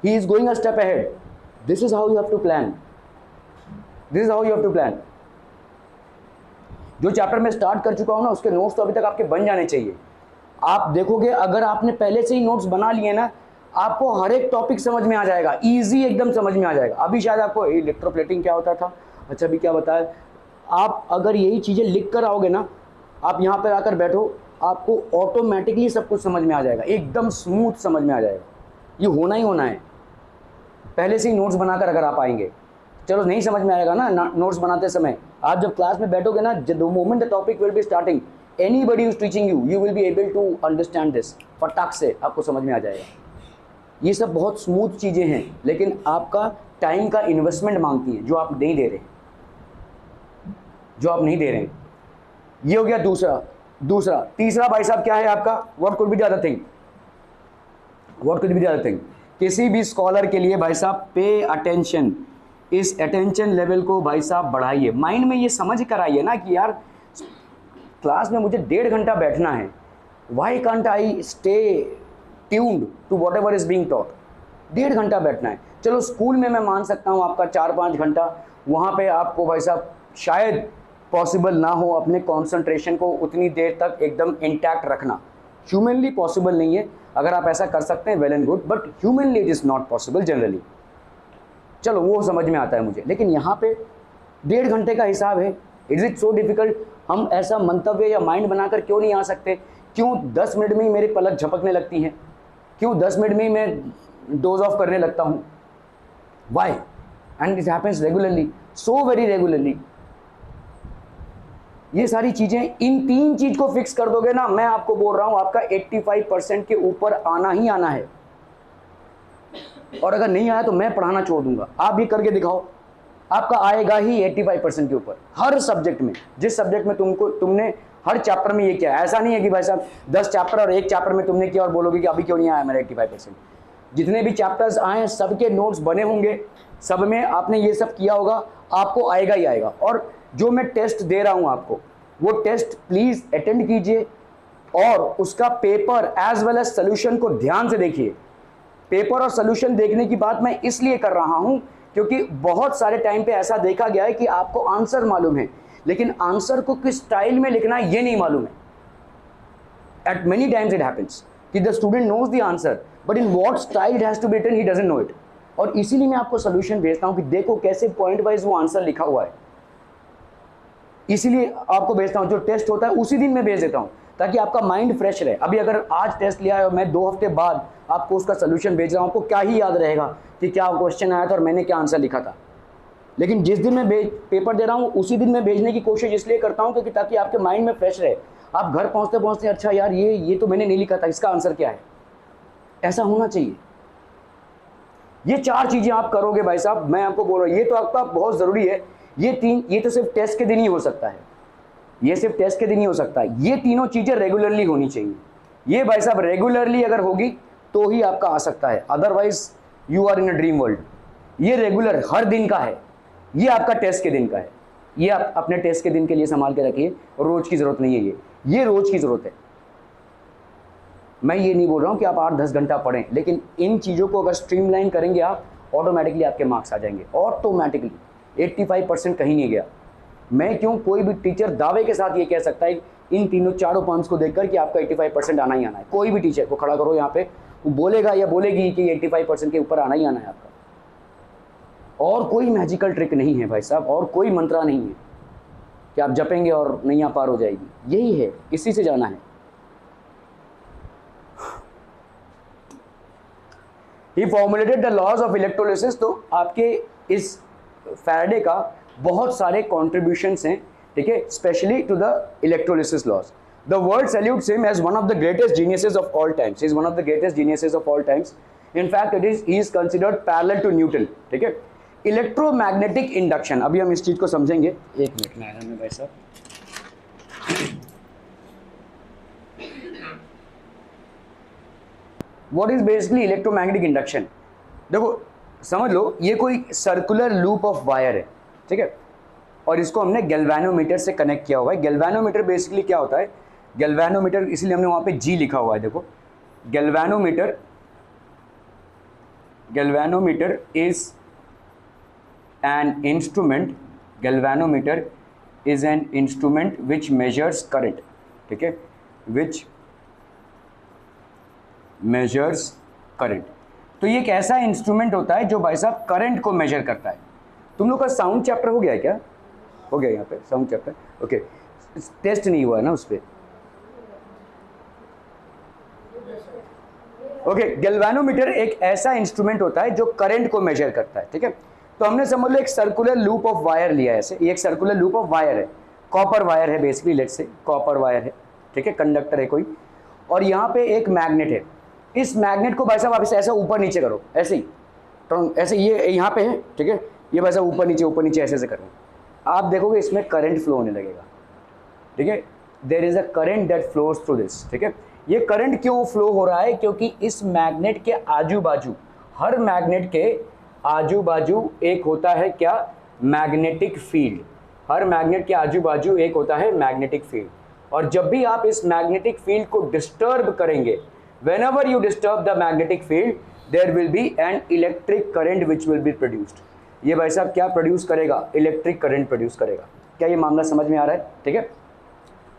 He is going a step ahead. This is how you have to plan, this is how you have to plan. जो चैप्टर में स्टार्ट कर चुका हूं ना, उसके नोट्स तो अभी तक आपके बन जाने चाहिए। आप देखोगे अगर आपने पहले से ही नोट्स बना लिए ना, आपको हर एक टॉपिक समझ में आ जाएगा, इजी एकदम समझ में आ जाएगा। अभी शायद आपको इलेक्ट्रोप्लेटिंग क्या होता था, अच्छा अभी क्या बताया। आप अगर यही चीज़ें लिख कर आओगे ना, आप यहाँ पर आकर बैठो, आपको ऑटोमेटिकली सब कुछ समझ में आ जाएगा, एकदम स्मूथ समझ में आ जाएगा। ये होना ही होना है, पहले से ही नोट्स बनाकर अगर आप आएंगे। चलो नहीं समझ में आएगा ना नोट्स बनाते समय, आप जब क्लास में बैठोगे ना, the moment the topic will be starting, anybody who is teaching you, you will be able to understand this, फटाक से आपको समझ में आ जाएगा। ये सब बहुत स्मूथ चीज़ें हैं, लेकिन आपका टाइम का इन्वेस्टमेंट मांगती है, जो आप नहीं दे रहे, जो आप नहीं दे रहे हैं। ये हो गया दूसरा। तीसरा भाई साहब क्या है आपका, what could be the other thing, what could be the other thing. किसी भी स्कॉलर के लिए भाई साहब पे अटेंशन, इस अटेंशन लेवल को भाई साहब बढ़ाइए। माइंड में ये समझ कर आइए ना कि यार क्लास में मुझे 1.5 घंटा बैठना है, why can't I stay tuned to whatever is being taught. 1.5 घंटा बैठना है। चलो स्कूल में मैं मान सकता हूँ आपका 4-5 घंटा, वहाँ पे आपको भाई साहब शायद पॉसिबल ना हो अपने कॉन्सेंट्रेशन को उतनी देर तक एकदम इंटैक्ट रखना, ह्यूमनली पॉसिबल नहीं है। अगर आप ऐसा कर सकते हैं well and good, but humanly it is not possible generally. चलो वो समझ में आता है मुझे, लेकिन यहाँ पे 1.5 घंटे का हिसाब है, इज इट सो डिफिकल्ट। हम ऐसा मंतव्य या माइंड बनाकर क्यों नहीं आ सकते? क्यों 10 मिनट में ही मेरी पलक झपकने लगती है? क्यों 10 मिनट में ही मैं डोज ऑफ करने लगता हूँ? Why? And this happens regularly, so very regularly. ये सारी चीजें, इन 3 चीज को फिक्स कर दोगे ना, मैं आपको बोल रहा हूं आपका 85% के ऊपर आना ही आना है। और अगर नहीं आया तो मैं पढ़ाना छोड़ दूंगा, आप भी करके दिखाओ, आपका आएगा ही 85% के ऊपर हर सब्जेक्ट में। जिस सब्जेक्ट में तुमने हर चैप्टर में ये किया, ऐसा नहीं है कि भाई साहब 10 चैप्टर और एक चैप्टर में तुमने किया और बोलोगे कि अभी क्यों नहीं आया मेरा 85%। जितने भी चैप्टर्स आए सबके नोट्स बने होंगे, सब में आपने ये सब किया होगा, आपको आएगा ही आएगा। और जो मैं टेस्ट दे रहा हूं आपको, वो टेस्ट प्लीज अटेंड कीजिए और उसका paper as well as solution को ध्यान से देखिए। पेपर और सोल्यूशन देखने की बात मैं इसलिए कर रहा हूं क्योंकि बहुत सारे टाइम पे ऐसा देखा गया है कि आपको आंसर मालूम है, लेकिन आंसर को किस स्टाइल में लिखना है ये नहीं मालूम है। At many times it happens कि the student knows the answer but in what style it has to be written he doesn't know it. और इसीलिए मैं आपको सोल्यूशन भेजता हूं कि देखो कैसे पॉइंट वाइज वो आंसर लिखा हुआ है। इसीलिए आपको भेजता हूं, जो टेस्ट होता है उसी दिन मैं भेज देता हूं ताकि आपका माइंड फ्रेश रहे। अभी अगर आज टेस्ट लिया है और मैं 2 हफ्ते बाद आपको उसका सोल्यूशन भेज रहा हूं, आपको क्या ही याद रहेगा कि क्या क्वेश्चन आया था और मैंने क्या आंसर लिखा था। लेकिन जिस दिन मैं पेपर दे रहा हूं उसी दिन मैं भेजने की कोशिश इसलिए करता हूं क्योंकि ताकि आपके माइंड में फ्रेश रहे। आप घर पहुंचते पहुंचते अच्छा यार ये तो मैंने नहीं लिखा था, इसका आंसर क्या है, ऐसा होना चाहिए। ये 4 चीजें आप करोगे भाई साहब, मैं आपको बोल रहा हूं, ये तो आपका बहुत जरूरी है। ये तो सिर्फ टेस्ट के दिन ही हो सकता है, ये सिर्फ टेस्ट के दिन ही हो सकता है। ये तीनों चीजें रेगुलरली होनी चाहिए। ये भाई साहब रेगुलरली अगर होगी तो ही आपका आ सकता है, otherwise you are in a dream world. ये रेगुलर हर दिन का है, ये आपका टेस्ट के दिन का है। ये आप अपने टेस्ट के दिन के लिए संभाल के रखिए, रोज की जरूरत नहीं है, ये रोज की जरूरत है। मैं ये नहीं बोल रहा हूं कि आप 8-10 घंटा पढ़ें, लेकिन इन चीजों को अगर स्ट्रीमलाइन करेंगे आप, ऑटोमेटिकली आपके मार्क्स आ जाएंगे। ऑटोमेटिकली 85% कहीं नहीं गया। मैं क्यों, कोई भी टीचर दावे के साथ ये कह सकता है इन तीनों चारों पॉइंट्स को देखकर कि आपका 85% आना ही आना है। कोई भी टीचर को खड़ा करो यहाँ पे, वो बोलेगा या बोलेगी कि 85% के ऊपर आना ही आना है आपका। और कोई मैजिकल ट्रिक नहीं है भाई साहब, और कोई मंत्रा नहीं है कि आप जपेंगे और नैया पार हो जाएगी। यही है, इसी से जाना है। He formulated the laws of electrolysis। तो आपके इस फैराडे का बहुत सारे कॉन्ट्रीब्यूशंस हैं, ठीक है, specially to the electrolysis laws. The world salutes him as one of the greatest geniuses of all times. He is one of the greatest geniuses of all times. In fact he is considered parallel to Newton, ठीक है। Electromagnetic induction, अभी हम इस चीज को समझेंगे। 1 minute में आया मैं भाई साहब। What is basically electromagnetic induction? देखो समझ लो, ये कोई सर्कुलर लूप ऑफ वायर है, ठीक है, और इसको हमने गैल्वेनोमीटर से कनेक्ट किया हुआ है। गैल्वेनोमीटर बेसिकली क्या होता है? गैल्वेनोमीटर, इसलिए हमने वहाँ पे जी लिखा हुआ है। देखो galvanometer is an instrument, galvanometer is an instrument which measures current, ठीक है, विच मेजर्स करंट। तो ये एक ऐसा इंस्ट्रूमेंट होता है जो भाई साहब करंट को मेजर करता है। तुम लोग का साउंड चैप्टर हो गया है क्या? हो गया यहाँ पे साउंड चैप्टर, ओके। टेस्ट नहीं हुआ है ना उस पर, ओके। गैल्वेनोमीटर एक ऐसा इंस्ट्रूमेंट होता है जो करंट को मेजर करता है, ठीक है। तो हमने समझ लो एक सर्कुलर लूप ऑफ वायर लिया है, ऐसे ये एक सर्कुलर लूप ऑफ वायर है, कॉपर वायर है basically, let's say copper wire है, ठीक है, कंडक्टर है कोई, और यहाँ पे एक मैग्नेट है। इस मैग्नेट को भाई साहब आप इसे ऐसा ऊपर नीचे करो, ऐसे ही, तो ऐसे ये यहाँ पे है, ठीक है, ये भाई साहब ऊपर नीचे ऐसे कर रहे हैं, आप देखोगे इसमें करंट फ्लो होने लगेगा, ठीक है। There is a current that flows through this, ठीक है। ये करंट क्यों फ्लो हो रहा है? क्योंकि इस मैग्नेट के आजू बाजू, हर मैग्नेट के आजू बाजू एक होता है क्या? Magnetic field. हर मैग्नेट के आजू बाजू एक होता है मैग्नेटिक फील्ड। और जब भी आप इस मैग्नेटिक फील्ड को डिस्टर्ब करेंगे, whenever you disturb the magnetic field there will be an electric current which will be produced। ये भाई साहब क्या प्रोड्यूस करेगा? इलेक्ट्रिक करंट प्रोड्यूस करेगा। क्या ये मामला समझ में आ रहा है? ठीक है।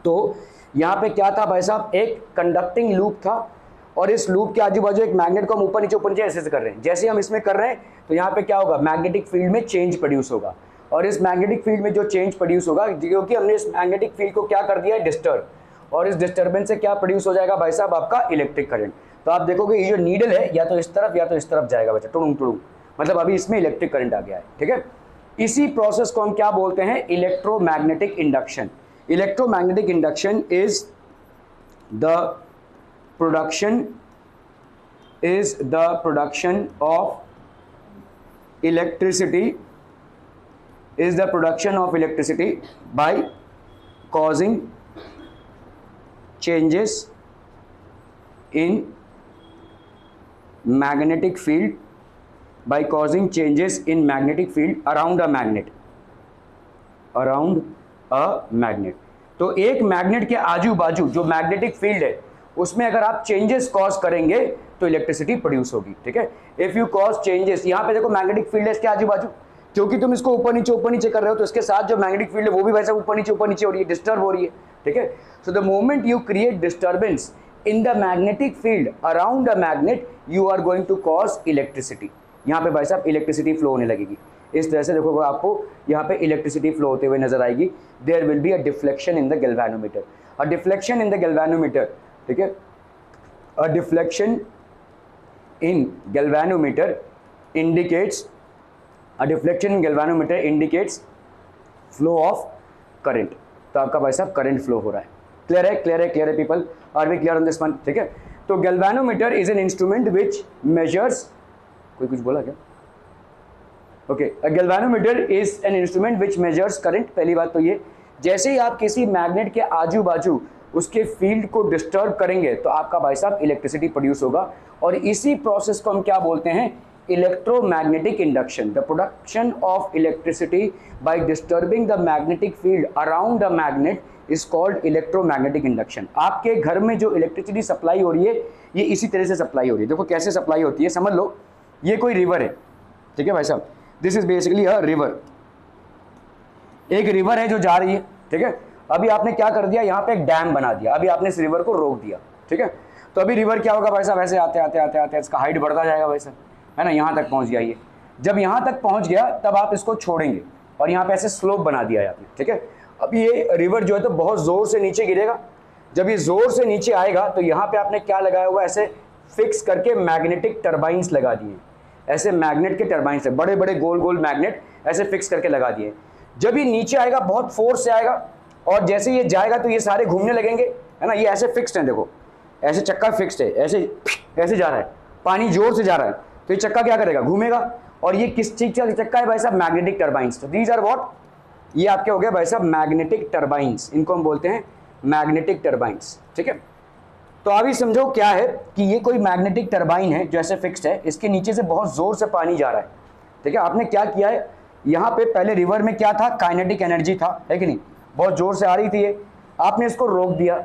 तो यहाँ पे क्या था भाई साहब? एक कंडक्टिंग लूप था और इस लूप के आजू बाजू एक मैग्नेट को हम ऊपर नीचे ऐसे कर रहे हैं। जैसे हम इसमें कर रहे हैं तो यहाँ पे क्या होगा? मैग्नेटिक फील्ड में चेंज प्रोड्यूस होगा और इस मैग्नेटिक फील्ड में जो चेंज प्रोड्यूस होगा, क्योंकि हमने इस मैग्नेटिक फील्ड को क्या कर दिया है, डिस्टर्ब, और इस डिस्टर्बेंस से क्या प्रोड्यूस हो जाएगा भाई साहब, आपका इलेक्ट्रिक करंट। तो आप देखोगे ये जो नीडल है या तो इस तरफ या तो इस तरफ जाएगा बच्चा, टुड़ुंग टुड़ुंग, मतलब अभी इसमें इलेक्ट्रिक करंट आ गया है, ठीक है। इसी प्रोसेस को हम क्या बोलते हैं, electromagnetic induction. Electromagnetic induction is the production of electricity by causing changes in magnetic field around a magnet। तो एक मैग्नेट के आजू बाजू जो मैग्नेटिक फील्ड है उसमें अगर आप चेंजेस कॉज करेंगे तो इलेक्ट्रिसिटी प्रोड्यूस होगी, ठीक है। इफ यू कॉज चेंजेस, यहाँ पे देखो मैग्नेटिक फील्ड है इसके आजू बाजू, क्योंकि तुम इसको ऊपर नीचे कर रहे हो तो इसके साथ जो मैग्नेटिक फील्ड है वो भी वैसे ऊपर नीचे हो रही है, डिस्टर्ब हो रही है, ठीक है। So the moment you create disturbance in the magnetic field around the magnet, you are going to cause electricity. यहाँ पे भाई साहब इलेक्ट्रिसिटी फ्लो होने लगेगी। इस तरह से देखोगे आपको यहाँ पे इलेक्ट्रिसिटी फ्लो होते हुए नजर आएगी। There will be a deflection in the galvanometer, a deflection in the galvanometer, ठीक है। A deflection in galvanometer indicates flow of current। तो आपका भाई साहब करंट फ्लो हो रहा है। क्लियर है people, are we clear on this one, ठीक है। तो galvanometer is an instrument which measures, कोई कुछ बोला क्या, okay. A galvanometer is an instrument which measures current. पहली बात तो ये, जैसे ही आप किसी मैग्नेट के आजू बाजू उसके फील्ड को डिस्टर्ब करेंगे तो आपका भाई साहब इलेक्ट्रिसिटी प्रोड्यूस होगा, और इसी प्रोसेस को हम क्या बोलते हैं, electromagnetic induction. The production of electricity bye disturbing the magnetic field around the magnet is called electromagnetic induction. आपके घर में जो इलेक्ट्रिसिटी सप्लाई हो रही है ये इसी तरह से सप्लाई हो रही है। देखो कैसे सप्लाई होती है, समझ लो ये कोई रिवर है, ठीक है भाई साहब, this is basically a river. एक रिवर है जो जा रही है, ठीक है। अभी आपने क्या कर दिया, यहाँ पे एक डैम बना दिया, अभी आपने इस रिवर को रोक दिया, ठीक है। तो अभी रिवर क्या होगा भाई साहब, ऐसे आते आते इसका हाइट बढ़ता जाएगा भाई साहब, है ना, यहाँ तक पहुँच गया ये। जब यहाँ तक पहुँच गया तब आप इसको छोड़ेंगे और यहाँ पे ऐसे स्लोप बना दिया है आपने, ठीक है। अब ये रिवर जो है तो बहुत ज़ोर से नीचे गिरेगा। जब ये ज़ोर से नीचे आएगा तो यहाँ पे आपने क्या लगाया हुआ, ऐसे फिक्स करके मैग्नेटिक टर्बाइंस लगा दिए, ऐसे मैग्नेट के टर्बाइंस है, बड़े बड़े गोल गोल मैग्नेट ऐसे फिक्स करके लगा दिए। जब ये नीचे आएगा बहुत फोर्स से आएगा, और जैसे ये जाएगा तो ये सारे घूमने लगेंगे, है ना। ये ऐसे फिक्स्ड है, देखो ऐसे चक्का फिक्स्ड है, ऐसे जा रहा है, पानी जोर से जा रहा है तो ये चक्का क्या करेगा, घूमेगा। और ये किस चीज का चक्का है भाई साहब, मैग्नेटिक टर्बाइंस। तो दीज आर व्हाट, ये आपके हो गए भाई साहब मैग्नेटिक टर्बाइंस, इनको हम बोलते हैं मैग्नेटिक टर्बाइंस, ठीक है। तो अभी समझो क्या है कि ये कोई मैग्नेटिक टर्बाइन है जो ऐसे फिक्स्ड है, इसके नीचे से बहुत जोर से पानी जा रहा है, ठीक है। आपने क्या किया है, यहाँ पे पहले रिवर में क्या था, काइनेटिक एनर्जी था, है कि नहीं, बहुत जोर से आ रही थी ये, आपने इसको रोक दिया।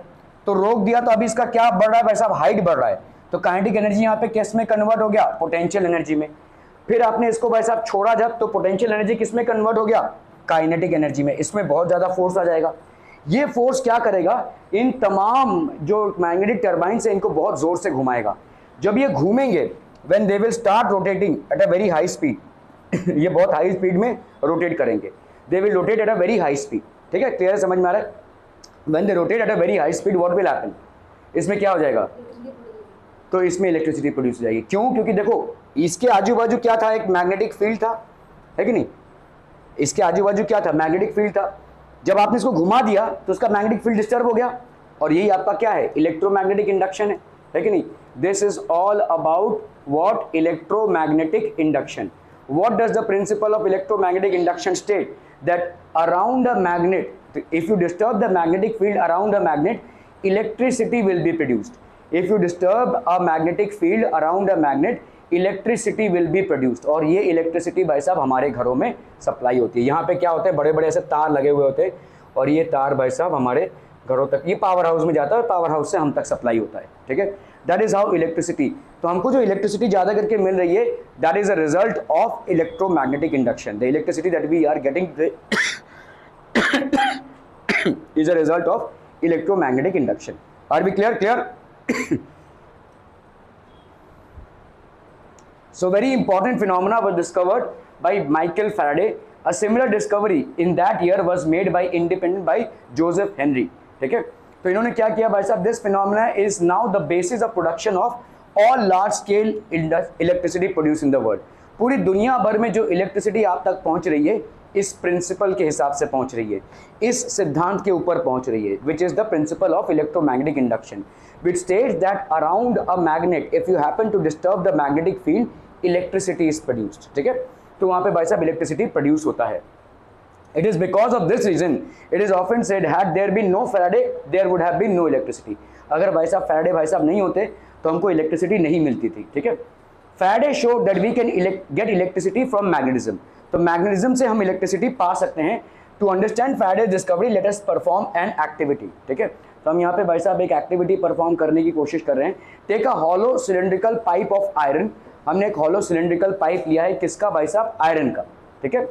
तो अभी इसका क्या बढ़ रहा है भाई साहब, हाइट बढ़ रहा है। तो काइनेटिक एनर्जी यहाँ पे किस में कन्वर्ट हो गया, पोटेंशियल एनर्जी में। फिर आपने इसको भाई साहब छोड़ा जब, तो पोटेंशियल एनर्जी किस में कन्वर्ट हो गया, काइनेटिक एनर्जी में। इसमें बहुत ज़्यादा फोर्स आ जाएगा। ये फोर्स क्या करेगा, इन तमाम जो मैग्नेटिक टर्बाइंस है इनको बहुत जोर से घुमाएगा। जब ये घूमेंगे, when they will start rotating at a very high speed, ये बहुत हाई स्पीड में रोटेट करेंगे, they will rotate at a very high speed, ठीक है। क्लियर समझ में आ रहा है। When they rotate at a very high speed what will happen, इसमें क्या हो जाएगा, तो इसमें इलेक्ट्रिसिटी प्रोड्यूस हो जाएगी। क्यों, क्योंकि देखो इसके आजू बाजू क्या था, एक मैग्नेटिक फील्ड था, है कि नहीं, इसके आजू बाजू क्या था, मैग्नेटिक फील्ड था। जब आपने इसको घुमा दिया तो उसका मैग्नेटिक फील्ड डिस्टर्ब हो गया, और यही आपका क्या है, इलेक्ट्रोमैग्नेटिक इंडक्शन है कि नहीं। This is all about what, electromagnetic induction. What does the principle of electromagnetic induction state, that around a magnet, if you disturb the magnetic field around a magnet, electricity will be produced. If you disturb a magnetic field around a magnet, electricity will be produced. और ये electricity भाई साहब हमारे घरों में supply होती है। यहाँ पे क्या होते हैं, बड़े बड़े ऐसे तार लगे हुए होते हैं, और ये तार भाई साहब हमारे घरों तक, ये पावर हाउस में जाता है, पावर हाउस से हम तक सप्लाई होता है, ठीक है। That is how electricity. तो हमको जो इलेक्ट्रिसिटी ज़्यादा करके मिल रही है, that is a result of electromagnetic induction. The electricity that we are getting is a result of electromagnetic induction. Are we clear? So very important phenomena were discovered by Michael Faraday. A similar discovery in that year was made by independent by Joseph Henry. ठीक है, तो इन्होंने क्या किया भाई साहब, this phenomena is now the basis of production of all large scale electricity produce in the world. पूरी दुनिया भर में जो इलेक्ट्रिसिटी आप तक पहुंच रही है इस प्रिंसिपल के हिसाब से पहुंच रही है, इस सिद्धांत के ऊपर पहुंच रही है, which is the principle of electromagnetic induction, which states that around a magnet if you happen to disturb the magnetic field electricity is produced. ठीक है, तो वहां पे भाई साहब इलेक्ट्रिसिटी प्रोड्यूस होता है। It is because of this reason it is often said had there been no Faraday there would have been no electricity। अगर भाई साहब फैराडे भाई साहब नहीं होते तो हमको इलेक्ट्रिसिटी नहीं मिलती थी। ठीक है, Faraday showed that we can get electricity from magnetism। तो मैग्नेटिज्म से हम इलेक्ट्रिसिटी पा सकते हैं। To understand Faraday's discovery let us perform an activity. ठीक है, तो हम यहाँ पे भाई साहब एक एक्टिविटी परफॉर्म करने की कोशिश कर रहे हैं। Take a hollow cylindrical pipe of iron. हमने एक हॉलो सिलेंड्रिकल पाइप लिया है, किसका भाई साहब, आयरन का। ठीक है,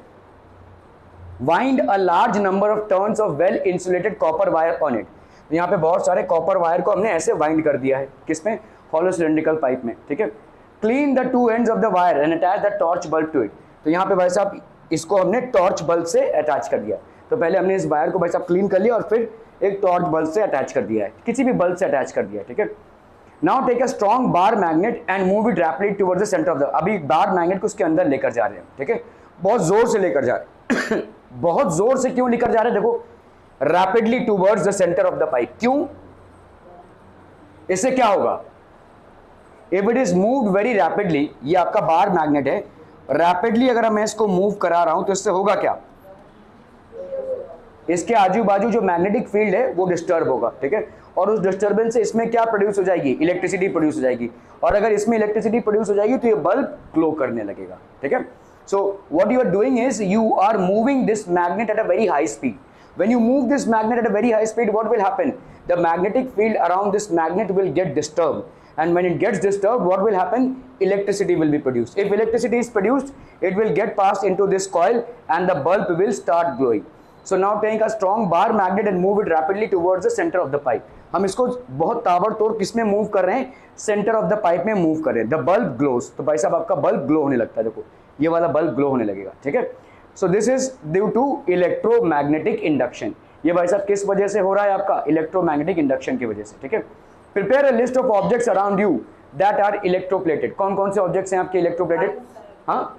wind a large number of turns of well insulated copper wire on it. यहाँ पे बहुत सारे कॉपर वायर को हमने ऐसे वाइंड कर दिया है, किसमें, हॉलो सिलेंड्रिकल पाइप में। ठीक है, clean the two ends of the wire and attach the torch bulb to it. तो यहाँ पे भाई साहब इसको हमने टॉर्च बल्ब से अटैच कर दिया। तो पहले हमने इस वायर को भाई साहब क्लीन कर लिया और फिर एक टॉर्च बल्ब से अटैच कर दिया है, किसी भी बल्ब से अटैच कर दिया है। ठीक है, now take a strong bar magnet and move it rapidly towards the centre of the. अभी बार मैग्नेट को उसके अंदर लेकर जा रहे हैं। ठीक है, बहुत जोर से लेकर जा रहे हैं बहुत जोर से क्यों लेकर जा रहे हैं, देखो, rapidly towards the centre of the pipe. क्यों, इससे क्या होगा, if it is moved very rapidly, ये आपका बार मैग्नेट है, रैपिडली अगर मैं इसको मूव करा रहा हूं तो इससे होगा क्या, इसके आजू बाजू जो मैग्नेटिक फील्ड है वो डिस्टर्ब होगा। ठीक है, और उस डिस्टर्बेंस से इसमें क्या प्रोड्यूस हो जाएगी, इलेक्ट्रिसिटी प्रोड्यूस हो जाएगी, और अगर इसमें इलेक्ट्रिसिटी प्रोड्यूस हो जाएगी तो ये बल्ब ग्लो करने लगेगा। ठीक है, so what you are doing is you are moving this magnet at a very high speed. When you move this magnet at a very high speed, what will happen, the magnetic field around this magnet will get disturbed, and when it gets disturbed, what will happen, electricity will be produced. If electricity is produced, it will get passed into this coil and the bulb will start glowing. So now take a strong bar magnet and move it rapidly towards the center of the pipe. हम इसको बहुत ताबड़तोड़ किस में move कर रहे हैं, centre of the pipe में मूव कर रहे हैं। द बल्ब ग्लोज, तो भाई साहब आपका बल्ब ग्लो होने लगता है, देखो ये वाला बल्ब ग्लो होने लगेगा। ठीक है, so this is due to electromagnetic induction. ये भाई साहब किस वजह से हो रहा है, आपका इलेक्ट्रोमैग्नेटिक इंडक्शन की वजह से। ठीक है, prepare a list of objects around you that are electroplated. कौन कौन से ऑब्जेक्ट्स हैं आपके इलेक्ट्रोप्लेटेड, हाँ,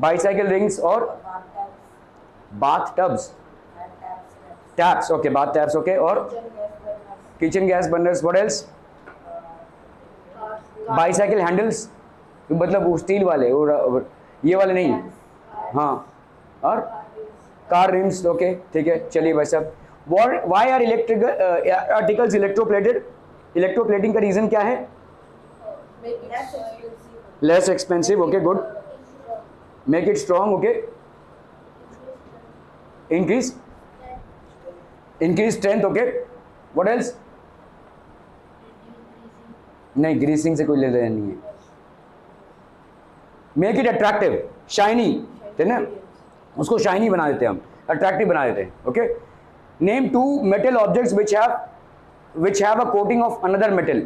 बाइसाइकिल रिंग्स और bath tubs, taps, okay, bath taps, okay, और kitchen gas burners, what else, bicycle handles, मतलब वो स्टील वाले, और ये वाले नहीं, हाँ, और कार रिम्स, ओके, ठीक है। चलिए भाई साहब, why are electrical articles electroplated, electroplating का रीजन क्या है, less expensive, okay, good, make it strong, okay, increase strength, okay, what else, नहीं, ग्रीसिंग से कोई लेना नहीं है, मेक इट अट्रैक्टिव, शाइनी, है ना, उसको शाइनी बना देते हैं हम, अट्रैक्टिव बना देते हैं, okay. Name two metal objects which have a coating of another metal,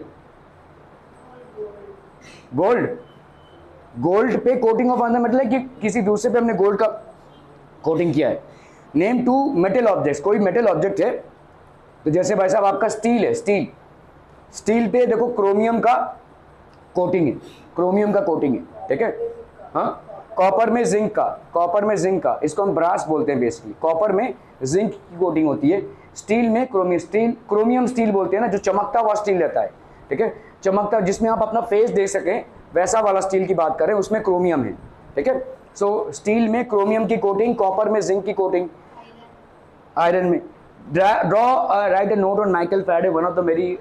gold पे कोटिंग ऑफ अनदर मेटल है कि किसी दूसरे पे हमने गोल्ड का कोटिंग किया है। नेम टू मेटल ऑब्जेक्ट्स, कोई मेटल ऑब्जेक्ट है, तो जैसे भाई साहब आपका स्टील है, स्टील पे देखो क्रोमियम का कोटिंग है, ठीक है, हाँ, कॉपर में जिंक का, इसको हम ब्रास बोलते हैं बेसिकली, कॉपर में जिंक की कोटिंग होती है, स्टील में क्रोमियम स्टील बोलते हैं ना, जो चमकता हुआ स्टील रहता है, ठीक है, चमकता, जिसमें आप अपना फेस देख सकें, वैसा वाला स्टील की बात करें, उसमें क्रोमियम है, ठीक है। सो स्टील में क्रोमियम की कोटिंग, कॉपर में जिंक की कोटिंग, आयरन में, write a note on Michael Faraday, one of the very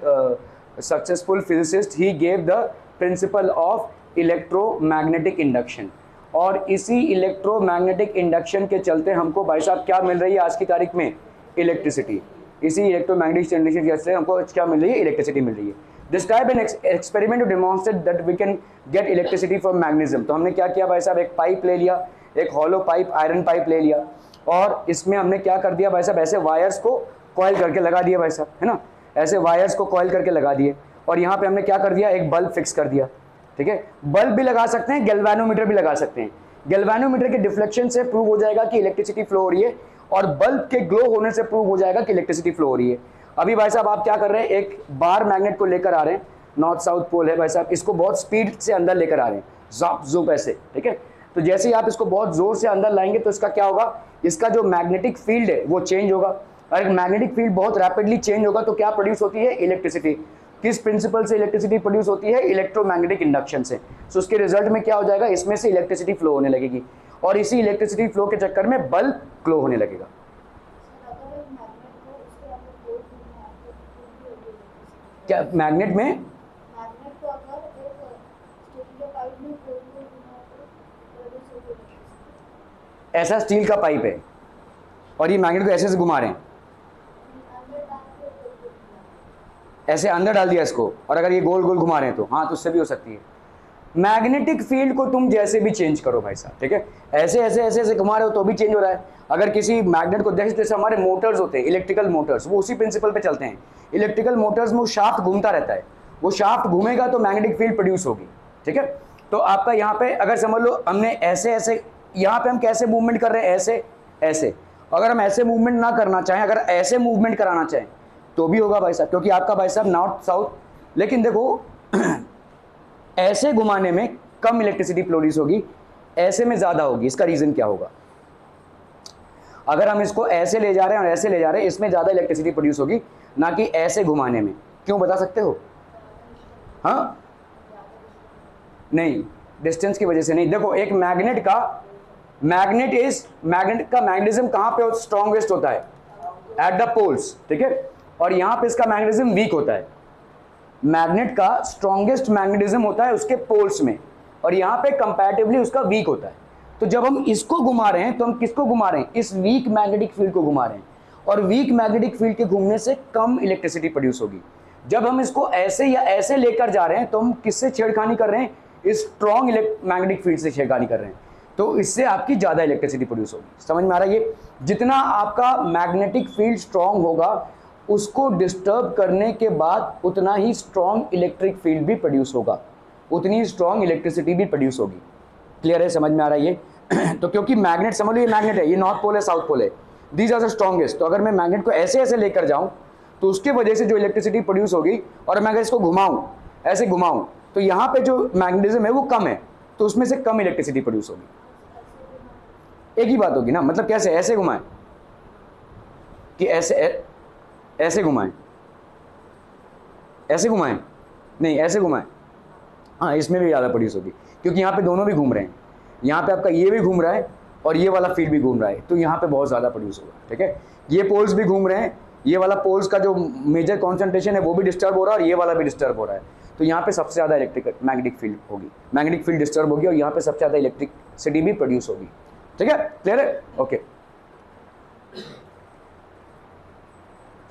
successful physicists. He gave the principle of electromagnetic induction, और इसी इलेक्ट्रोमैग्नेटिक इंडक्शन के चलते हमको भाई साहब क्या मिल रही है आज की तारीख में, इलेक्ट्रिसिटी। इसी इलेक्ट्रोमैग्नेटिक इंडक्शन के चलते हमको क्या मिल रही है, इलेक्ट्रिसिटी मिल रही है। Describe an experiment to demonstrate that we can get electricity from magnetism. तो हमने क्या किया भाई साहब, एक पाइप ले लिया, एक हॉलो पाइप, आयरन पाइप ले लिया, और इसमें हमने क्या कर दिया भाई साहब, ऐसे वायर्स को कॉइल करके लगा दिया भाई साहब, है ना, ऐसे वायर्स को कॉइल करके लगा दिए, और यहाँ पे हमने क्या कर दिया, एक बल्ब फिक्स कर दिया, ठीक है। बल्ब भी लगा सकते हैं, गैल्वेनोमीटर भी लगा सकते हैं। गैल्वेनोमीटर के डिफ्लेक्शन से प्रूव हो जाएगा कि इलेक्ट्रिसिटी फ्लो हो रही है, और बल्ब के ग्लो होने से प्रूव हो जाएगा कि इलेक्ट्रिसिटी फ्लो हो रही है। अभी भाई साहब आप क्या कर रहे हैं, एक बार मैग्नेट को लेकर आ रहे हैं, नॉर्थ साउथ पोल है भाई साहब, इसको बहुत स्पीड से अंदर लेकर आ रहे हैं, ज़ाप ज़ूप ऐसे, ठीक है। तो जैसे ही आप इसको बहुत जोर से अंदर लाएंगे तो इसका क्या होगा, इसका जो मैग्नेटिक फील्ड है वो चेंज होगा, और मैग्नेटिक फील्ड बहुत रैपिडली चेंज होगा तो क्या प्रोड्यूस होती है, इलेक्ट्रिसिटी। किस प्रिंसिपल से इलेक्ट्रिसिटी प्रोड्यूस होती है, इलेक्ट्रोमैग्नेटिक इंडक्शन से। सो उसके रिजल्ट में क्या हो जाएगा, इसमें से इलेक्ट्रिसिटी फ्लो होने लगेगी, और इसी इलेक्ट्रिसिटी फ्लो के चक्कर में बल्ब ग्लो होने लगेगा। क्या मैग्नेट में, ऐसा स्टील का पाइप है और ये मैग्नेट को ऐसे से घुमा रहे हैं, ऐसे अंदर डाल दिया इसको, और अगर ये गोल गोल घुमा रहे हैं तो हाँ, तो उससे भी हो सकती है। मैग्नेटिक फील्ड को तुम जैसे भी चेंज करो भाई साहब, ठीक है, ऐसे ऐसे ऐसे ऐसे घुमा रहे हो तो भी चेंज हो रहा है। अगर किसी मैग्नेट को जैसे जैसे हमारे मोटर्स होते हैं, इलेक्ट्रिकल मोटर्स, वो उसी प्रिंसिपल पे चलते हैं। इलेक्ट्रिकल मोटर्स में वो शाफ्ट घूमता रहता है, वो शाफ्ट घूमेगा तो मैग्नेटिक फील्ड प्रोड्यूस होगी, ठीक है। तो आपका यहाँ पे अगर समझ लो हमने ऐसे ऐसे, यहाँ पे हम कैसे मूवमेंट कर रहे हैं, ऐसे ऐसे, अगर हम ऐसे मूवमेंट ना करना चाहें, अगर ऐसे मूवमेंट कराना चाहें तो भी होगा भाई साहब, क्योंकि आपका भाई साहब नॉर्थ साउथ। लेकिन देखो ऐसे घुमाने में कम इलेक्ट्रिसिटी प्रोड्यूस होगी, ऐसे में ज़्यादा होगी। इसका रीज़न क्या होगा, अगर हम इसको ऐसे ले जा रहे हैं और ऐसे ले जा रहे हैं, इसमें ज़्यादा इलेक्ट्रिसिटी प्रोड्यूस होगी, ना कि ऐसे घुमाने में। क्यों, बता सकते हो? हाँ, नहीं, डिस्टेंस की वजह से नहीं। देखो एक मैग्नेट का मैग्नेटिज्म कहाँ पे स्ट्रॉन्गेस्ट होता है, एट द पोल्स, ठीक है, और यहाँ पे इसका मैग्नेटिज्म वीक होता है। मैग्नेट का स्ट्रॉन्गेस्ट मैग्नेटिज्म होता है उसके पोल्स में, और यहाँ पे कंपैरेटिवली उसका वीक होता है। तो जब हम इसको घुमा रहे हैं तो हम किसको घुमा रहे हैं, इस वीक मैग्नेटिक फील्ड को घुमा रहे हैं, और वीक मैग्नेटिक फील्ड के घूमने से कम इलेक्ट्रिसिटी प्रोड्यूस होगी। जब हम इसको ऐसे या ऐसे लेकर जा रहे हैं तो हम किससे छेड़खानी कर रहे हैं, इस स्ट्रॉन्ग मैग्नेटिक फील्ड से छेड़खानी कर रहे हैं, तो इससे आपकी ज़्यादा इलेक्ट्रिसिटी प्रोड्यूस होगी। समझ में आ रहा है ये? जितना आपका मैग्नेटिक फील्ड स्ट्रॉन्ग होगा, उसको डिस्टर्ब करने के बाद उतना ही स्ट्रॉन्ग इलेक्ट्रिक फील्ड भी प्रोड्यूस होगा, उतनी स्ट्रॉन्ग इलेक्ट्रिसिटी भी प्रोड्यूस होगी। क्लियर है, समझ में आ रहा है ये? तो क्योंकि मैग्नेट, समझ लो ये मैग्नेट है, ये नॉर्थ पोल है, साउथ पोल है, दीज आर द स्ट्रॉन्गेस्ट। तो अगर मैं मैग्नेट को ऐसे ऐसे लेकर जाऊं तो उसके वजह से जो इलेक्ट्रिसिटी प्रोड्यूस होगी, और मैं अगर इसको घुमाऊं, ऐसे घुमाऊं, तो यहाँ पे जो मैग्नेटिज्म है वो कम है, तो उसमें से कम इलेक्ट्रिसिटी प्रोड्यूस होगी। एक ही बात होगी ना, मतलब कैसे, ऐसे घुमाएं कि ऐसे घुमाएं, ऐसे घुमाएं, नहीं ऐसे घुमाएं, हाँ, इसमें भी ज़्यादा प्रोड्यूस होगी, क्योंकि यहाँ पे दोनों भी घूम रहे हैं, यहाँ पे आपका ये भी घूम रहा है और ये वाला फील्ड भी घूम रहा है, तो यहाँ पे बहुत ज़्यादा प्रोड्यूस होगा, ठीक है। ये पोल्स भी घूम रहे हैं, ये वाला पोल्स का जो मेजर कॉन्सेंट्रेशन है वो भी डिस्टर्ब हो रहा है, और ये वाला भी डिस्टर्ब हो रहा है, तो यहाँ पे सबसे ज़्यादा मैग्नेटिक फील्ड होगी, मैग्नेटिक फील्ड डिस्टर्ब होगी, और यहाँ पे सबसे ज़्यादा इलेक्ट्रिसिटी भी प्रोड्यूस होगी, ठीक है। क्लियर है? ओके।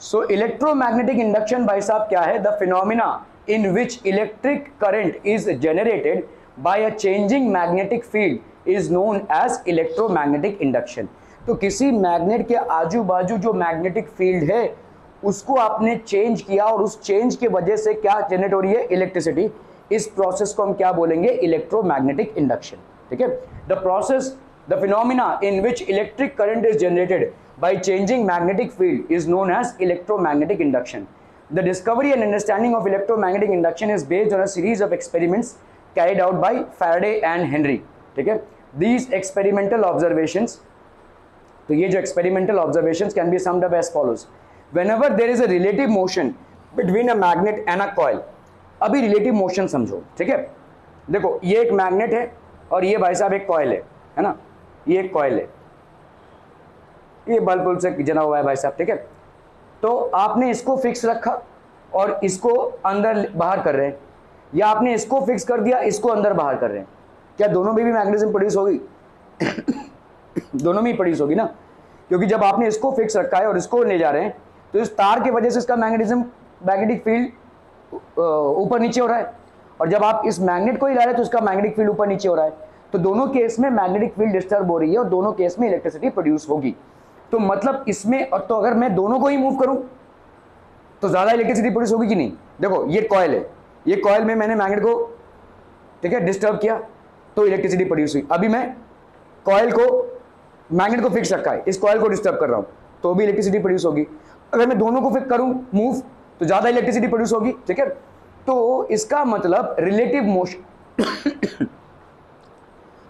सो इलेक्ट्रोमैग्नेटिक इंडक्शन भाई साहब क्या है, the phenomena in which electric current is generated by a changing magnetic field is known as electromagnetic induction. तो किसी मैग्नेट के आजू बाजू जो मैग्नेटिक फील्ड है उसको आपने चेंज किया, और उस चेंज की वजह से क्या जनरेट हो रही है, इलेक्ट्रिसिटी। इस प्रोसेस को हम क्या बोलेंगे, इलेक्ट्रोमैग्नेटिक इंडक्शन, ठीक है। The process, the phenomena in which electric current is generated by changing magnetic field is known as electromagnetic induction. The discovery and understanding of electromagnetic induction is based on a series of experiments carried out by Faraday and Henry. ठीक है, these experimental observations, तो ये जो experimental observations can be summed up as follows. Whenever there is a relative motion between a magnet and a coil, अभी relative motion समझो, ठीक है। देखो ये एक मैग्नेट है और ये भाई साहब एक कॉइल है ना, ये एक कॉइल है, ये बल्ब से जना हुआ है भाई साहब, ठीक है। तो आपने इसको फिक्स रखा और इसको अंदर बाहर कर रहे हैं, या आपने इसको फिक्स कर दिया, इसको अंदर बाहर कर रहे हैं, क्या दोनों में भी मैग्नेटिज्म प्रोड्यूस होगी? दोनों में ही प्रोड्यूस होगी ना, क्योंकि जब आपने इसको फिक्स रखा है और इसको ले जा रहे हैं तो इस तार की वजह से इसका मैग्नेटिक फील्ड ऊपर नीचे हो रहा है, और जब आप इस मैग्नेट को ही ला रहे हैं तो इसका मैग्नेटिक फील्ड ऊपर नीचे हो रहा है, तो दोनों केस में मैग्नेटिक फील्ड डिस्टर्ब हो रही है और दोनों केस में इलेक्ट्रिसिटी प्रोड्यूस होगी। तो मतलब इसमें, और तो अगर मैं दोनों को ही मूव करूं तो ज्यादा इलेक्ट्रिसिटी प्रोड्यूस होगी कि नहीं? देखो ये कॉइल है, ये कॉइल में मैंने मैग्नेट को, ठीक है, डिस्टर्ब किया तो इलेक्ट्रिसिटी प्रोड्यूस हुई। अभी मैं कॉइल को, मैग्नेट को फिक्स रखा है, इस कॉइल को डिस्टर्ब कर रहा हूं तो भी इलेक्ट्रिसिटी प्रोड्यूस होगी। अगर मैं दोनों को फिक्स करूं मूव तो ज्यादा इलेक्ट्रिसिटी प्रोड्यूस होगी, ठीक है। तो इसका मतलब रिलेटिव मोशन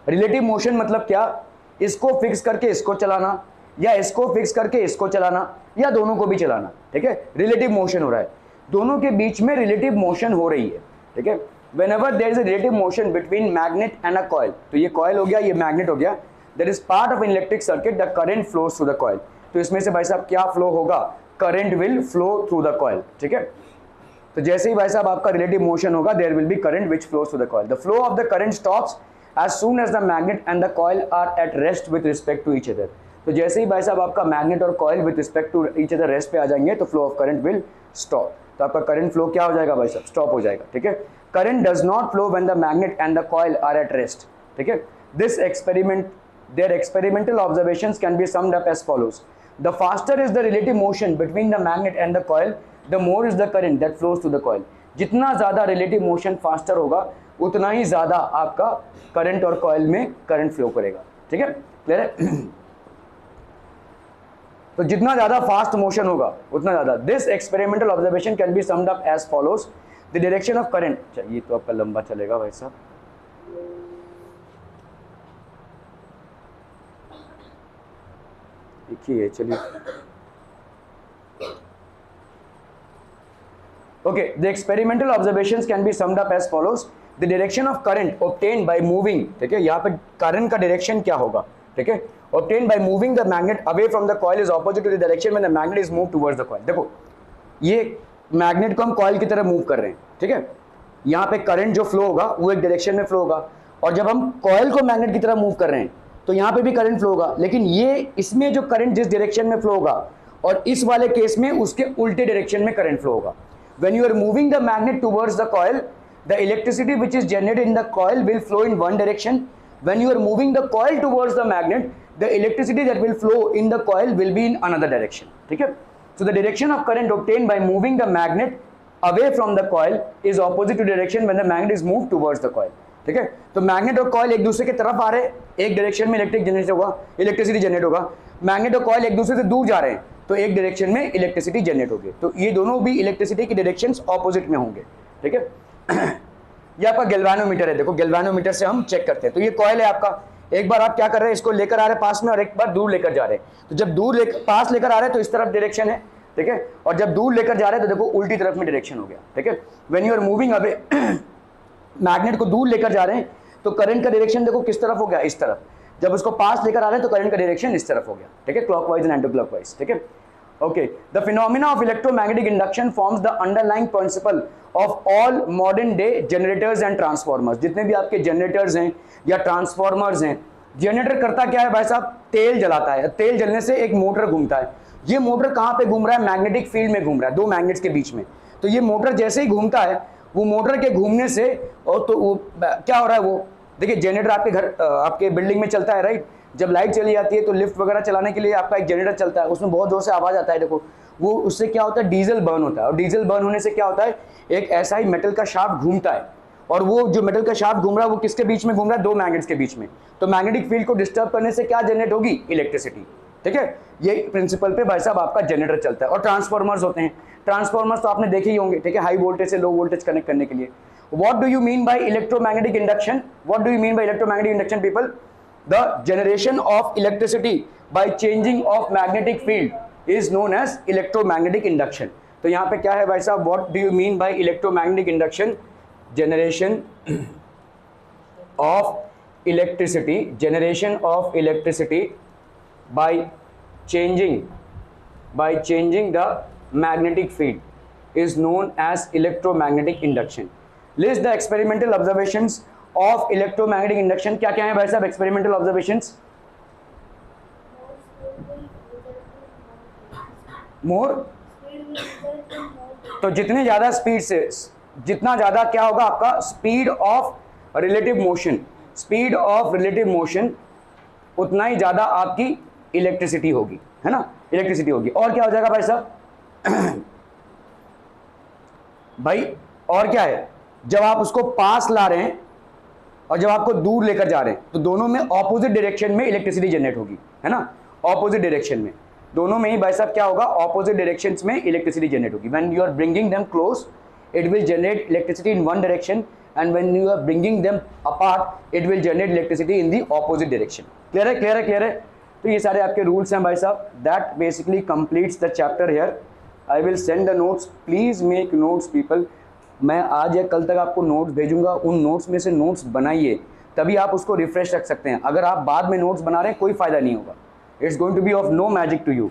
रिलेटिव मोशन मतलब क्या, इसको फिक्स करके इसको चलाना या इसको फिक्स करके इसको चलाना या दोनों को भी चलाना, ठीक है। रिलेटिव मोशन हो रहा है, दोनों के बीच में रिलेटिव मोशन हो रही है, ठीक है। whenever there is a relative motion between magnet and a coil, तो ये coil हो गया, ये magnet हो गया, there is part of an electric circuit, the current flows through the coil। तो इसमें से भाई साहब क्या फ्लो होगा, current will flow through the coil, ठीक है। तो जैसे ही भाई साहब आपका रिलेटिव मोशन होगा, there will be current which flows through the coil. The flow of the current stops as soon as the magnet and the coil are at rest with respect to each other। तो जैसे ही भाई साहब आपका magnet और coil with respect to each other rest पे आ जाएंगे तो flow of current will stop. तो आपका करंट फ्लो क्या हो जाएगा भाई साहब, स्टॉप हो जाएगा, ठीक है। Current does not flow when the magnet and the coil are at rest, ठीक है। This experiment their experimental observations can be summed up as follows. The faster is the relative motion between the magnet and the coil, the more is the current that flows to the coil. जितना ज्यादा relative motion faster होगा उतना ही ज्यादा आपका current और coil में current flow करेगा, ठीक है, क्लियर है। तो जितना ज्यादा फास्ट मोशन होगा उतना ज्यादा। This experimental observation can be summed up as follows. The direction of current, ये तो आपका लंबा चलेगा भाई साहब, देखिए चलिए। Okay, the experimental observations can be summed up as follows. The direction of current obtained by moving, ठीक है, यहाँ पे करंट का डायरेक्शन क्या होगा, ठीक है, obtained by moving the magnet away from the coil is opposite to the direction when the magnet is moved towards the coil। देखो ये मैग्नेट को हम कॉइल की तरह मूव कर रहे हैं, ठीक है। यहाँ पे करंट जो फ्लो होगा वो एक डायरेक्शन में फ्लो होगा, और जब हम कॉइल को मैग्नेट की तरह मूव कर रहे हैं तो यहाँ पे भी करंट फ्लो होगा, लेकिन ये इसमें जो करंट जिस डायरेक्शन में फ्लो होगा और इस वाले केस में उसके उल्टे डायरेक्शन में करंट फ्लो होगा। When you are moving the magnet towards the coil, the electricity which is generated in the coil will flow in one direction. When you are moving the coil towards the magnet, the electricity that will flow in the coil will be in another direction, ठीक है। So the direction of current obtained by moving the magnet away from the coil is opposite to direction when the magnet is moved towards the coil, ठीक है। तो magnet और coil एक दूसरे की तरफ आ रहे हैं, एक डायरेक्शन में इलेक्ट्रिसिटी जनरेट होगा। मैग्नेट और कॉइल एक दूसरे से दूर जा रहे हैं तो एक डायरेक्शन में इलेक्ट्रिसिटी जनरेट होगी। तो ये दोनों भी इलेक्ट्रिसिटी की डायरेक्शंस ऑपोजिट में होंगे, ठीक है। ये आपका गैल्वेनोमीटर है, देखो गैल्वेनोमीटर से हम चेक करते हैं। तो ये कॉइल है आपका, एक बार आप क्या कर रहे हैं, इसको लेकर आ रहे हैं पास में और एक बार दूर लेकर जा रहे हैं। तो जब पास लेकर आ रहे हैं तो इस तरफ डायरेक्शन है, ठीक है, और जब दूर लेकर जा रहे हैं तो देखो उल्टी तरफ में डायरेक्शन हो गया, ठीक है। When you are moving away, magnet को दूर लेकर जा रहे हैं तो करंट का डायरेक्शन देखो किस तरफ हो गया, इस तरफ। जब उसको पास लेकर आ रहे हैं तो करंट का डायरेक्शन इस तरफ हो गया, ठीक है, क्लॉकवाइज एंड एंटी क्लॉकवाइज, ठीक है। Okay, the phenomena of electromagnetic induction forms the underlying principle of all modern day generators and transformers। जितने भी आपके जनरेटर्स हैं या ट्रांसफॉर्मर्स हैं, जनरेटर करता क्या है भाई साहब, तेल जलाता है, तेल जलने से एक मोटर घूमता है। ये मोटर कहाँ पे घूम रहा है, मैग्नेटिक फील्ड में घूम रहा है, दो मैग्नेट्स के बीच में। तो ये मोटर जैसे ही घूमता है, वो मोटर के घूमने से और तो वो क्या हो रहा है, वो देखिए जनरेटर आपके घर आपके बिल्डिंग में चलता है, राइट। जब लाइट चली जाती है तो लिफ्ट वगैरह चलाने के लिए आपका एक जनरेटर चलता है, उसमें बहुत जोर से आवाज़ आता है, देखो वो उससे क्या होता है, डीजल बर्न होता है, और डीजल बर्न होने से क्या होता है, एक ऐसा ही मेटल का शाफ्ट घूमता है, और वो जो मेटल का शाफ्ट घूम रहा है वो किसके बीच में घूम रहा है, दो मैग्नेट्स के बीच में। तो मैग्नेटिक फील्ड को डिस्टर्ब करने से क्या जनरेट होगी, इलेक्ट्रिसिटी, ठीक है। ये प्रिंसिपल पे भाई साहब आपका जनरेटर चलता है। और ट्रांसफॉर्मर्स होते हैं, ट्रांसफॉर्मर्स तो आपने देखे ही होंगे, ठीक है, हाई वोल्टेज से लो वोल्टेज कनेक्ट करने के लिए। What do you mean by electromagnetic induction, what do you mean by electromagnetic induction people? The generation of electricity by changing of magnetic field is known as electromagnetic induction। तो यहाँ पे क्या है भाई साहब, what do you mean by electromagnetic induction? Generation of electricity, generation of electricity by changing the magnetic field is known as electromagnetic induction। List the experimental observations of electromagnetic induction। क्या क्या है भाई साहब एक्सपेरिमेंटल ऑब्जर्वेशंस? मोर, तो जितने ज्यादा speed से, जितना ज्यादा क्या होगा आपका speed of relative motion, speed of relative motion, उतना ही ज्यादा आपकी इलेक्ट्रिसिटी होगी, है ना, इलेक्ट्रिसिटी होगी। और क्या हो जाएगा भाई साहब भाई और क्या है, जब आप उसको पास ला रहे हैं और जब आपको दूर लेकर जा रहे हैं तो दोनों में ऑपोजिट डायरेक्शन में इलेक्ट्रिसिटी जनरेट होगी, है ना, ऑपोजिट डायरेक्शन में, दोनों में ही भाई साहब क्या होगा, ऑपोजिट डायरेक्शंस में इलेक्ट्रिसिटी जनरेट होगी। When you are bringing them close it will generate electricity in one direction and when you are bringing them apart it will generate electricity in the opposite direction. Clear है, clear है, clear है। तो ये सारे आपके rules हैं भाई साहब। That basically completes the chapter here. I will send the notes, please make notes people. मैं आज या कल तक आपको नोट्स भेजूंगा, उन नोट्स में से नोट्स बनाइए, तभी आप उसको रिफ्रेश रख सकते हैं। अगर आप बाद में नोट्स बना रहे हैं कोई फायदा नहीं होगा, it's going to be of no magic to you.